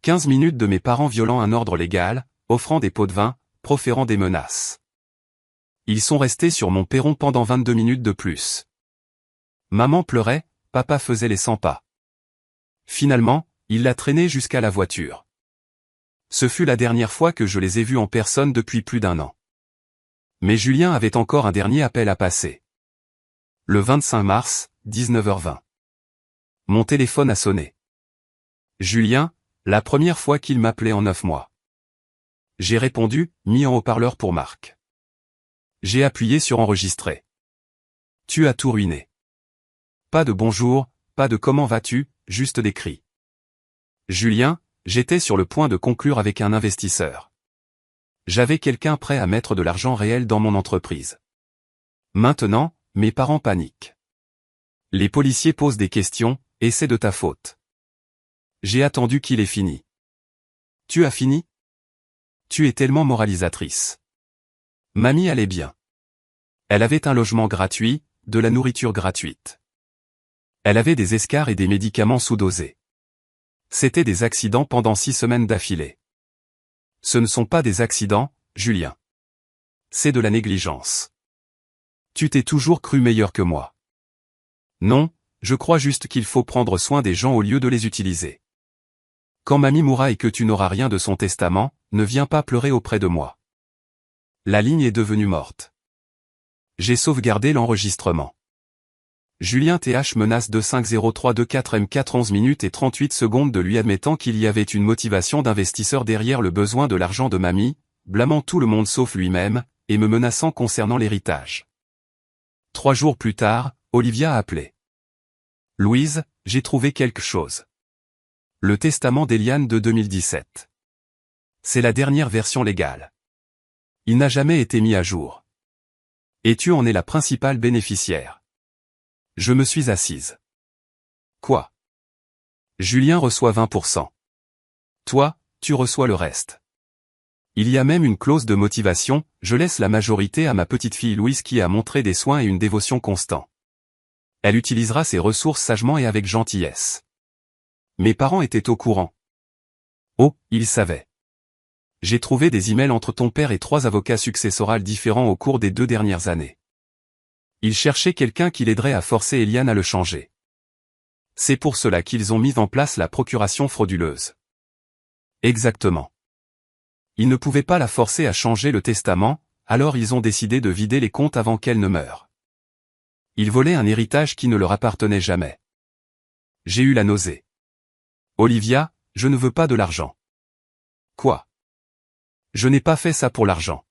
15 minutes de mes parents violant un ordre légal, offrant des pots de vin, proférant des menaces. Ils sont restés sur mon perron pendant 22 minutes de plus. Maman pleurait, papa faisait les 100 pas. Finalement, il l'a traîné jusqu'à la voiture. Ce fut la dernière fois que je les ai vus en personne depuis plus d'1 an. Mais Julien avait encore un dernier appel à passer. Le 25 mars, 19h20. Mon téléphone a sonné. Julien, la première fois qu'il m'appelait en 9 mois. J'ai répondu, mis en haut-parleur pour Marc. J'ai appuyé sur enregistrer. Tu as tout ruiné. Pas de bonjour, pas de comment vas-tu, juste des cris. Julien, j'étais sur le point de conclure avec un investisseur. J'avais quelqu'un prêt à mettre de l'argent réel dans mon entreprise. Maintenant, mes parents paniquent. Les policiers posent des questions, et c'est de ta faute. J'ai attendu qu'il ait fini. Tu as fini? Tu es tellement moralisatrice. Mamie allait bien. Elle avait un logement gratuit, de la nourriture gratuite. Elle avait des escarres et des médicaments sous-dosés. C'était des accidents pendant 6 semaines d'affilée. Ce ne sont pas des accidents, Julien. C'est de la négligence. Tu t'es toujours cru meilleur que moi. Non, je crois juste qu'il faut prendre soin des gens au lieu de les utiliser. Quand mamie mourra et que tu n'auras rien de son testament, ne viens pas pleurer auprès de moi. La ligne est devenue morte. J'ai sauvegardé l'enregistrement. Julien TH menace de 5032 M4 11 minutes et 38 secondes de lui admettant qu'il y avait une motivation d'investisseur derrière le besoin de l'argent de mamie, blâmant tout le monde sauf lui-même, et me menaçant concernant l'héritage. 3 jours plus tard, Olivia a appelé. Louise, j'ai trouvé quelque chose. Le testament d'Eliane de 2017. C'est la dernière version légale. Il n'a jamais été mis à jour. Et tu en es la principale bénéficiaire. Je me suis assise. Quoi? Julien reçoit 20%. Toi, tu reçois le reste. Il y a même une clause de motivation, je laisse la majorité à ma petite fille Louise qui a montré des soins et une dévotion constante. Elle utilisera ses ressources sagement et avec gentillesse. Mes parents étaient au courant. Oh, ils savaient. J'ai trouvé des emails entre ton père et 3 avocats successoraux différents au cours des 2 dernières années. Ils cherchaient quelqu'un qui l'aiderait à forcer Eliane à le changer. C'est pour cela qu'ils ont mis en place la procuration frauduleuse. Exactement. Ils ne pouvaient pas la forcer à changer le testament, alors ils ont décidé de vider les comptes avant qu'elle ne meure. Ils volaient un héritage qui ne leur appartenait jamais. J'ai eu la nausée. Olivia, je ne veux pas de l'argent. Quoi? Je n'ai pas fait ça pour l'argent.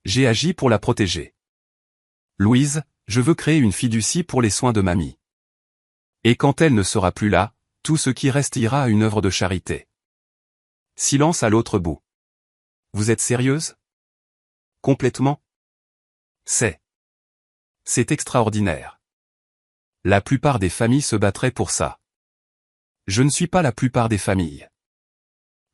J'ai agi pour la protéger. Louise, je veux créer une fiducie pour les soins de mamie. Et quand elle ne sera plus là, tout ce qui reste ira à une œuvre de charité. Silence à l'autre bout. Vous êtes sérieuse? Complètement? C'est extraordinaire. La plupart des familles se battraient pour ça. Je ne suis pas la plupart des familles.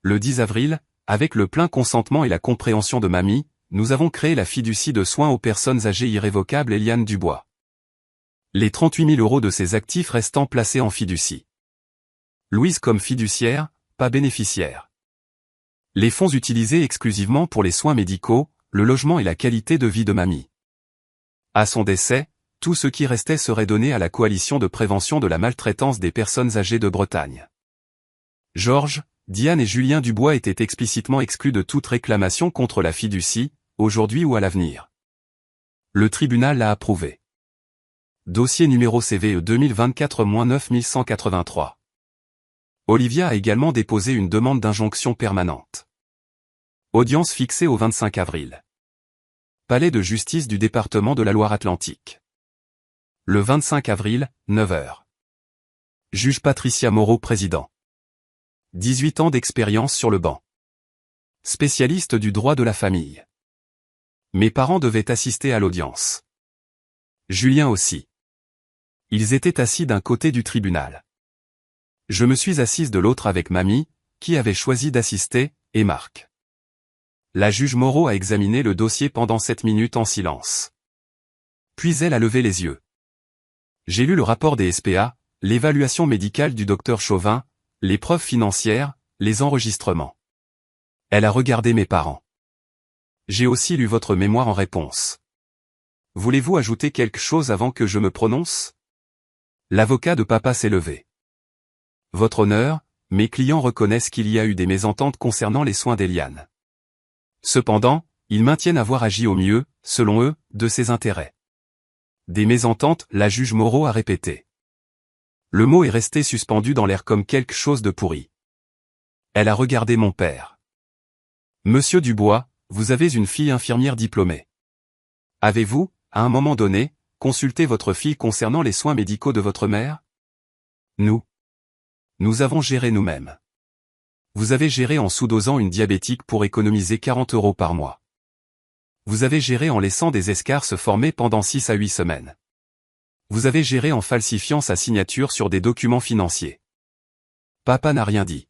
Le 10 avril, avec le plein consentement et la compréhension de mamie, nous avons créé la fiducie de soins aux personnes âgées irrévocables Eliane Dubois. Les 38 000 € de ses actifs restant placés en fiducie. Louise comme fiduciaire, pas bénéficiaire. Les fonds utilisés exclusivement pour les soins médicaux, le logement et la qualité de vie de mamie. À son décès, tout ce qui restait serait donné à la coalition de prévention de la maltraitance des personnes âgées de Bretagne. Georges, Diane et Julien Dubois étaient explicitement exclus de toute réclamation contre la fiducie, aujourd'hui ou à l'avenir. Le tribunal l'a approuvé. Dossier numéro CVE 2024-9183. Olivia a également déposé une demande d'injonction permanente. Audience fixée au 25 avril. Palais de justice du département de la Loire-Atlantique. Le 25 avril, 9h. Juge Patricia Moreau président. 18 ans d'expérience sur le banc. Spécialiste du droit de la famille. Mes parents devaient assister à l'audience. Julien aussi. Ils étaient assis d'un côté du tribunal. Je me suis assise de l'autre avec mamie, qui avait choisi d'assister, et Marc. La juge Moreau a examiné le dossier pendant 7 minutes en silence. Puis elle a levé les yeux. J'ai lu le rapport des SPA, l'évaluation médicale du docteur Chauvin, les preuves financières, les enregistrements. Elle a regardé mes parents. J'ai aussi lu votre mémoire en réponse. Voulez-vous ajouter quelque chose avant que je me prononce ? L'avocat de papa s'est levé. Votre honneur, mes clients reconnaissent qu'il y a eu des mésententes concernant les soins d'Eliane. Cependant, ils maintiennent avoir agi au mieux, selon eux, de ses intérêts. Des mésententes, la juge Moreau a répété. Le mot est resté suspendu dans l'air comme quelque chose de pourri. Elle a regardé mon père. Monsieur Dubois, vous avez une fille infirmière diplômée. Avez-vous, à un moment donné, consulté votre fille concernant les soins médicaux de votre mère ? Nous avons géré nous-mêmes. Vous avez géré en sous-dosant une diabétique pour économiser 40 € par mois. Vous avez géré en laissant des escarres se former pendant 6 à 8 semaines. Vous avez géré en falsifiant sa signature sur des documents financiers. Papa n'a rien dit.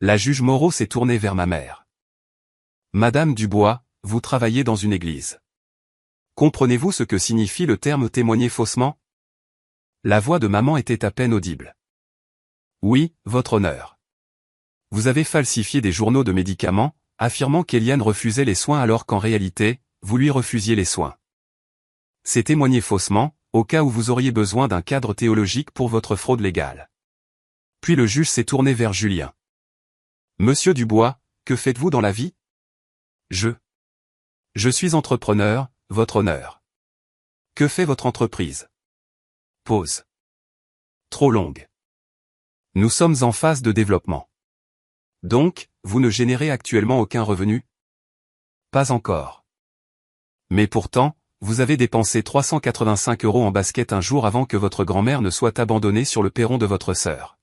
La juge Moreau s'est tournée vers ma mère. Madame Dubois, vous travaillez dans une église. Comprenez-vous ce que signifie le terme témoigner faussement ? La voix de maman était à peine audible. Oui, votre honneur. Vous avez falsifié des journaux de médicaments, affirmant qu'Eliane refusait les soins alors qu'en réalité, vous lui refusiez les soins. C'est témoigner faussement, au cas où vous auriez besoin d'un cadre théologique pour votre fraude légale. Puis le juge s'est tourné vers Julien. Monsieur Dubois, que faites-vous dans la vie ? Je suis entrepreneur, votre honneur. Que fait votre entreprise ? Pause. Trop longue. Nous sommes en phase de développement. Donc, vous ne générez actuellement aucun revenu ? Pas encore. Mais pourtant, vous avez dépensé 385 € en basket un jour avant que votre grand-mère ne soit abandonnée sur le perron de votre sœur.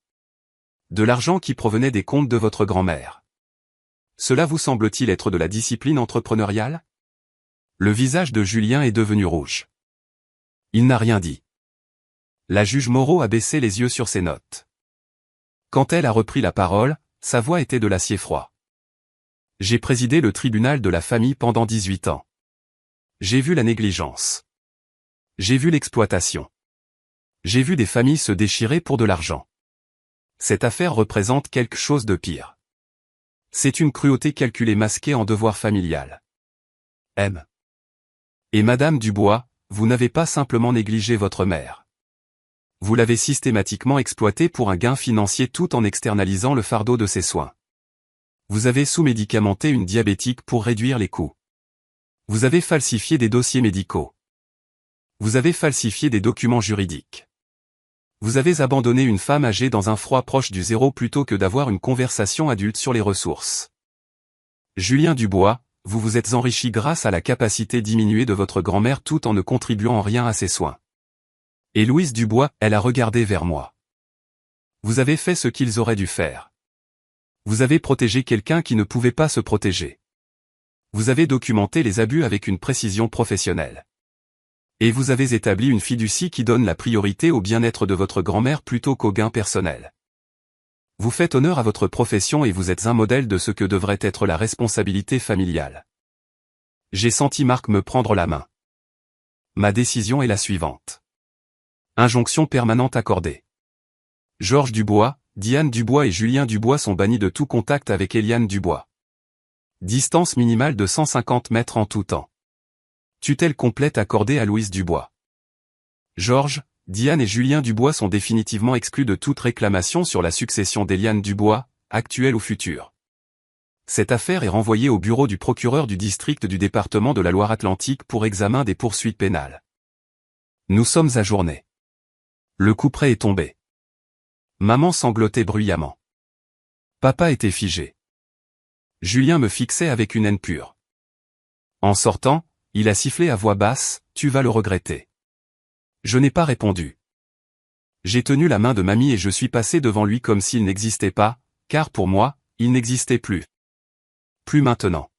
De l'argent qui provenait des comptes de votre grand-mère. Cela vous semble-t-il être de la discipline entrepreneuriale ? Le visage de Julien est devenu rouge. Il n'a rien dit. La juge Moreau a baissé les yeux sur ses notes. Quand elle a repris la parole, sa voix était de l'acier froid. J'ai présidé le tribunal de la famille pendant 18 ans. J'ai vu la négligence. J'ai vu l'exploitation. J'ai vu des familles se déchirer pour de l'argent. Cette affaire représente quelque chose de pire. C'est une cruauté calculée masquée en devoir familial. Et Madame Dubois, vous n'avez pas simplement négligé votre mère. Vous l'avez systématiquement exploitée pour un gain financier tout en externalisant le fardeau de ses soins. Vous avez sous-médicamenté une diabétique pour réduire les coûts. Vous avez falsifié des dossiers médicaux. Vous avez falsifié des documents juridiques. Vous avez abandonné une femme âgée dans un froid proche du zéro plutôt que d'avoir une conversation adulte sur les ressources. Julien Dubois, vous vous êtes enrichi grâce à la capacité diminuée de votre grand-mère tout en ne contribuant en rien à ses soins. Et Louise Dubois, elle a regardé vers moi. Vous avez fait ce qu'ils auraient dû faire. Vous avez protégé quelqu'un qui ne pouvait pas se protéger. Vous avez documenté les abus avec une précision professionnelle. Et vous avez établi une fiducie qui donne la priorité au bien-être de votre grand-mère plutôt qu'au gain personnel. Vous faites honneur à votre profession et vous êtes un modèle de ce que devrait être la responsabilité familiale. J'ai senti Marc me prendre la main. Ma décision est la suivante. Injonction permanente accordée. Georges Dubois, Diane Dubois et Julien Dubois sont bannis de tout contact avec Eliane Dubois. Distance minimale de 150 mètres en tout temps. Tutelle complète accordée à Louise Dubois. Georges, Diane et Julien Dubois sont définitivement exclus de toute réclamation sur la succession d'Eliane Dubois, actuelle ou future. Cette affaire est renvoyée au bureau du procureur du district du département de la Loire-Atlantique pour examen des poursuites pénales. Nous sommes ajournés. Le couperet est tombé. Maman sanglotait bruyamment. Papa était figé. Julien me fixait avec une haine pure. En sortant, il a sifflé à voix basse, « Tu vas le regretter ». Je n'ai pas répondu. J'ai tenu la main de mamie et je suis passé devant lui comme s'il n'existait pas, car pour moi, il n'existait plus. Plus maintenant.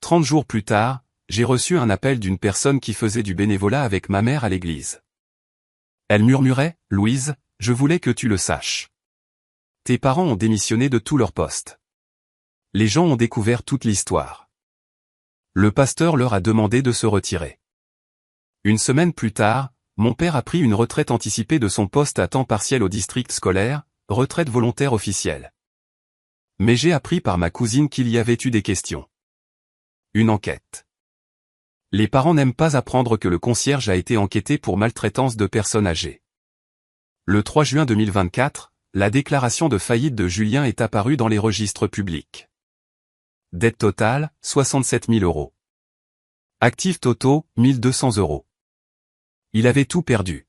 30 jours plus tard, j'ai reçu un appel d'une personne qui faisait du bénévolat avec ma mère à l'église. Elle murmurait, « Louise, je voulais que tu le saches. Tes parents ont démissionné de tous leurs postes. Les gens ont découvert toute l'histoire. Le pasteur leur a demandé de se retirer. » Une semaine plus tard, mon père a pris une retraite anticipée de son poste à temps partiel au district scolaire, retraite volontaire officielle. Mais j'ai appris par ma cousine qu'il y avait eu des questions. Une enquête. Les parents n'aiment pas apprendre que le concierge a été enquêté pour maltraitance de personnes âgées. Le 3 juin 2024, la déclaration de faillite de Julien est apparue dans les registres publics. Dette totale, 67 000 €. Actifs totaux, 1 200 €. Il avait tout perdu.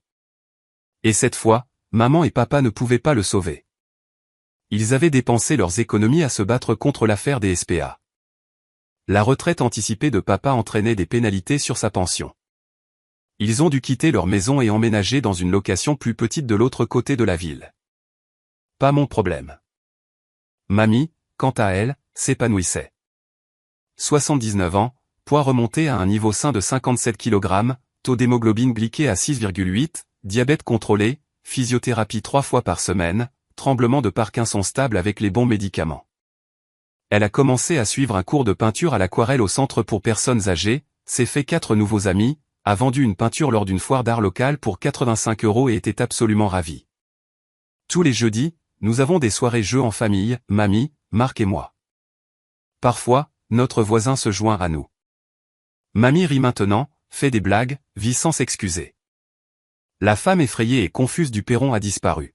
Et cette fois, maman et papa ne pouvaient pas le sauver. Ils avaient dépensé leurs économies à se battre contre l'affaire des SPA. La retraite anticipée de papa entraînait des pénalités sur sa pension. Ils ont dû quitter leur maison et emménager dans une location plus petite de l'autre côté de la ville. Pas mon problème. Mamie, quant à elle, s'épanouissait. 79 ans, poids remonté à un niveau sain de 57 kg, taux d'hémoglobine glyquée à 6,8, diabète contrôlé, physiothérapie 3 fois par semaine, tremblement de Parkinson stable avec les bons médicaments. Elle a commencé à suivre un cours de peinture à l'aquarelle au centre pour personnes âgées, s'est fait 4 nouveaux amis, a vendu une peinture lors d'une foire d'art locale pour 85 € et était absolument ravie. Tous les jeudis, nous avons des soirées jeux en famille, mamie, Marc et moi. Parfois, notre voisin se joint à nous. Mamie rit maintenant, fait des blagues, vit sans s'excuser. La femme effrayée et confuse du perron a disparu.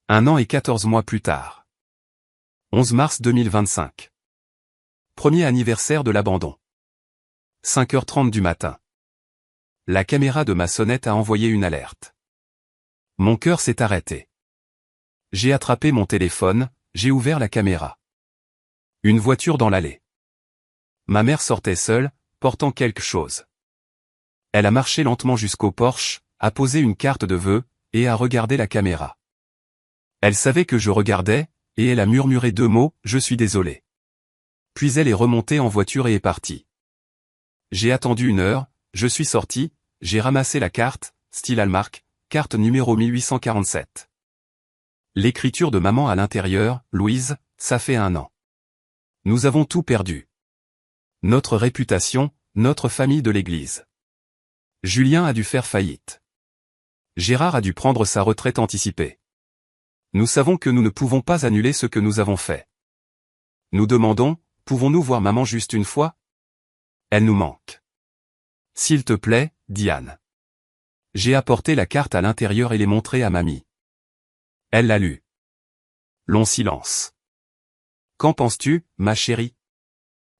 1 an et 14 mois plus tard. 11 mars 2025. Premier anniversaire de l'abandon. 5h30 du matin. La caméra de ma sonnette a envoyé une alerte. Mon cœur s'est arrêté. J'ai attrapé mon téléphone, j'ai ouvert la caméra. Une voiture dans l'allée. Ma mère sortait seule, portant quelque chose. Elle a marché lentement jusqu'au porche, a posé une carte de vœux, et a regardé la caméra. Elle savait que je regardais, et elle a murmuré 2 mots, « Je suis désolé ». Puis elle est remontée en voiture et est partie. J'ai attendu 1 heure, je suis sorti, j'ai ramassé la carte, style Hallmark, carte numéro 1847. L'écriture de maman à l'intérieur, « Louise, ça fait 1 an. Nous avons tout perdu. Notre réputation, notre famille de l'église. Julien a dû faire faillite. Gérard a dû prendre sa retraite anticipée. Nous savons que nous ne pouvons pas annuler ce que nous avons fait. Nous demandons, pouvons-nous voir maman juste une fois? Elle nous manque. S'il te plaît, Diane. J'ai apporté la carte à l'intérieur et l'ai montrée à mamie. Elle l'a lue. Long silence. Qu'en penses-tu, ma chérie?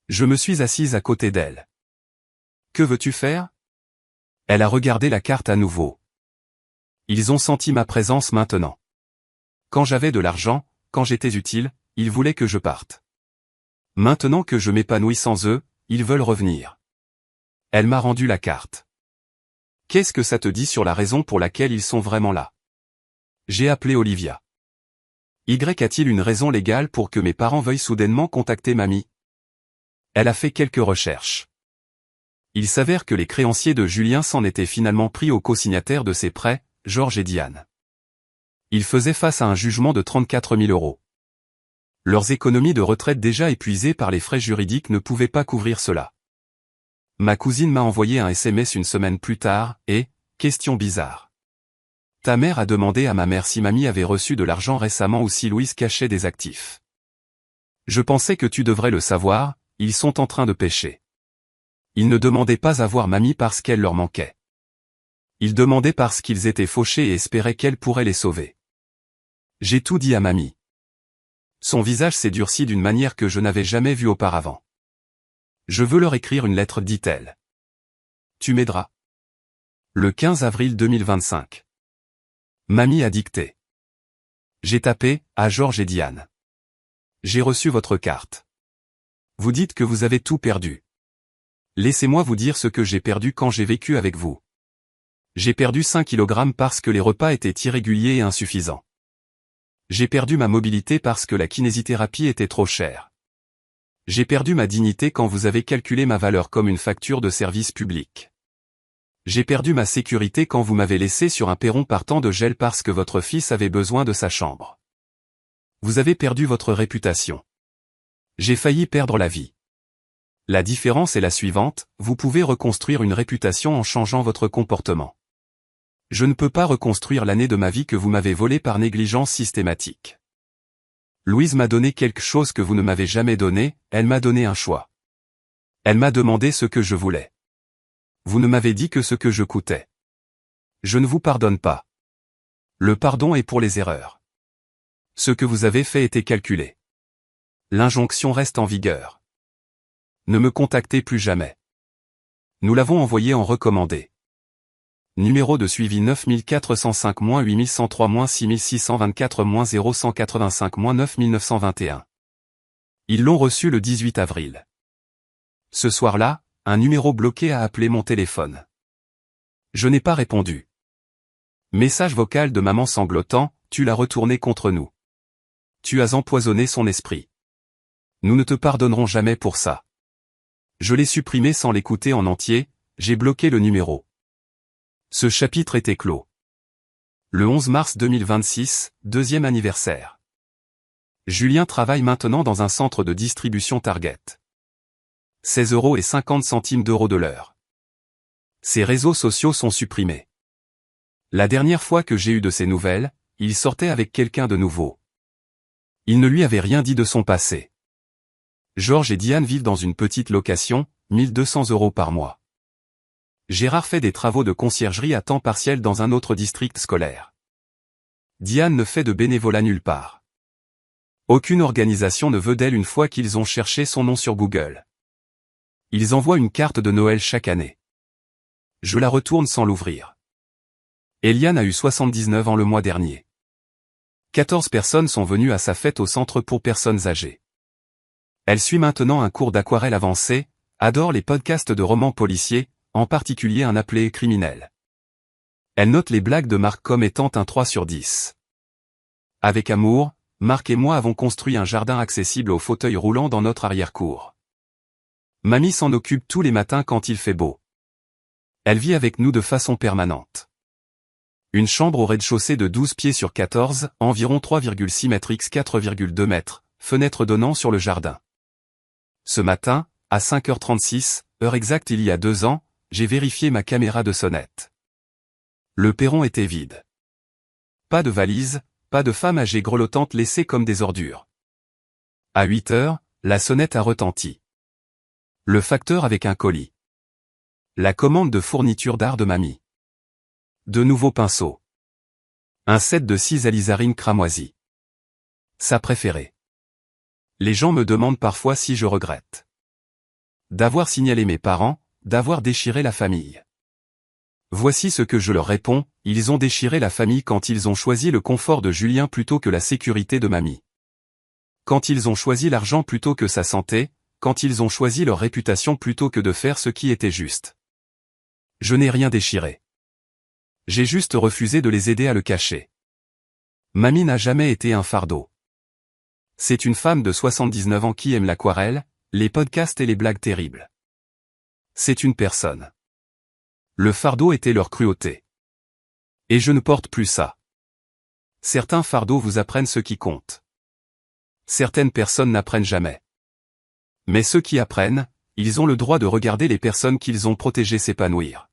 Je me suis assise à côté d'elle. Que veux-tu faire? Elle a regardé la carte à nouveau. Ils ont senti ma présence maintenant. Quand j'avais de l'argent, quand j'étais utile, ils voulaient que je parte. Maintenant que je m'épanouis sans eux, ils veulent revenir. Elle m'a rendu la carte. Qu'est-ce que ça te dit sur la raison pour laquelle ils sont vraiment là? J'ai appelé Olivia. Y a-t-il une raison légale pour que mes parents veuillent soudainement contacter mamie? Elle a fait quelques recherches. Il s'avère que les créanciers de Julien s'en étaient finalement pris aux co-signataires de ses prêts, Georges et Diane. Ils faisaient face à un jugement de 34 000 €. Leurs économies de retraite déjà épuisées par les frais juridiques ne pouvaient pas couvrir cela. Ma cousine m'a envoyé un SMS une semaine plus tard, et, question bizarre. Ta mère a demandé à ma mère si mamie avait reçu de l'argent récemment ou si Louise cachait des actifs. Je pensais que tu devrais le savoir, ils sont en train de pêcher. Ils ne demandaient pas à voir mamie parce qu'elle leur manquait. Ils demandaient parce qu'ils étaient fauchés et espéraient qu'elle pourrait les sauver. J'ai tout dit à mamie. Son visage s'est durci d'une manière que je n'avais jamais vue auparavant. Je veux leur écrire une lettre, dit-elle. Tu m'aideras. Le 15 avril 2025. Mamie a dicté. J'ai tapé, à Georges et Diane. J'ai reçu votre carte. Vous dites que vous avez tout perdu. Laissez-moi vous dire ce que j'ai perdu quand j'ai vécu avec vous. J'ai perdu 5 kg parce que les repas étaient irréguliers et insuffisants. J'ai perdu ma mobilité parce que la kinésithérapie était trop chère. J'ai perdu ma dignité quand vous avez calculé ma valeur comme une facture de service public. J'ai perdu ma sécurité quand vous m'avez laissé sur un perron partant de gel parce que votre fils avait besoin de sa chambre. Vous avez perdu votre réputation. J'ai failli perdre la vie. La différence est la suivante, vous pouvez reconstruire une réputation en changeant votre comportement. Je ne peux pas reconstruire l'année de ma vie que vous m'avez volée par négligence systématique. Louise m'a donné quelque chose que vous ne m'avez jamais donné, elle m'a donné un choix. Elle m'a demandé ce que je voulais. Vous ne m'avez dit que ce que je coûtais. Je ne vous pardonne pas. Le pardon est pour les erreurs. Ce que vous avez fait était calculé. L'injonction reste en vigueur. Ne me contactez plus jamais. Nous l'avons envoyé en recommandé. Numéro de suivi 9405-8624-0185-9921. Ils l'ont reçu le 18 avril. Ce soir-là, un numéro bloqué a appelé mon téléphone. Je n'ai pas répondu. Message vocal de maman sanglotant, tu l'as retourné contre nous. Tu as empoisonné son esprit. Nous ne te pardonnerons jamais pour ça. Je l'ai supprimé sans l'écouter en entier, j'ai bloqué le numéro. Ce chapitre était clos. Le 11 mars 2026, deuxième anniversaire. Julien travaille maintenant dans un centre de distribution Target. 16,50 € de l'heure. Ses réseaux sociaux sont supprimés. La dernière fois que j'ai eu de ses nouvelles, il sortait avec quelqu'un de nouveau. Il ne lui avait rien dit de son passé. Georges et Diane vivent dans une petite location, 1200 € par mois. Gérard fait des travaux de conciergerie à temps partiel dans un autre district scolaire. Diane ne fait de bénévolat nulle part. Aucune organisation ne veut d'elle une fois qu'ils ont cherché son nom sur Google. Ils envoient une carte de Noël chaque année. Je la retourne sans l'ouvrir. Eliane a eu 79 ans le mois dernier. 14 personnes sont venues à sa fête au centre pour personnes âgées. Elle suit maintenant un cours d'aquarelle avancé, adore les podcasts de romans policiers, en particulier un appelé criminel. Elle note les blagues de Marc comme étant un 3 sur 10. Avec amour, Marc et moi avons construit un jardin accessible aux fauteuils roulants dans notre arrière-cour. Mamie s'en occupe tous les matins quand il fait beau. Elle vit avec nous de façon permanente. Une chambre au rez-de-chaussée de 12 pieds sur 14, environ 3,6 mètres x 4,2 mètres, fenêtre donnant sur le jardin. Ce matin, à 5h36, heure exacte il y a 2 ans, j'ai vérifié ma caméra de sonnette. Le perron était vide. Pas de valise, pas de femmes âgées grelottantes laissées comme des ordures. À 8h, la sonnette a retenti. Le facteur avec un colis. La commande de fourniture d'art de mamie. De nouveaux pinceaux. Un set de 6 alizarines cramoisies. Sa préférée. Les gens me demandent parfois si je regrette d'avoir signalé mes parents, d'avoir déchiré la famille. Voici ce que je leur réponds, ils ont déchiré la famille quand ils ont choisi le confort de Julien plutôt que la sécurité de mamie. Quand ils ont choisi l'argent plutôt que sa santé, quand ils ont choisi leur réputation plutôt que de faire ce qui était juste. Je n'ai rien déchiré. J'ai juste refusé de les aider à le cacher. Mamie n'a jamais été un fardeau. C'est une femme de 79 ans qui aime l'aquarelle, les podcasts et les blagues terribles. C'est une personne. Le fardeau était leur cruauté. Et je ne porte plus ça. Certains fardeaux vous apprennent ce qui compte. Certaines personnes n'apprennent jamais. Mais ceux qui apprennent, ils ont le droit de regarder les personnes qu'ils ont protégées s'épanouir.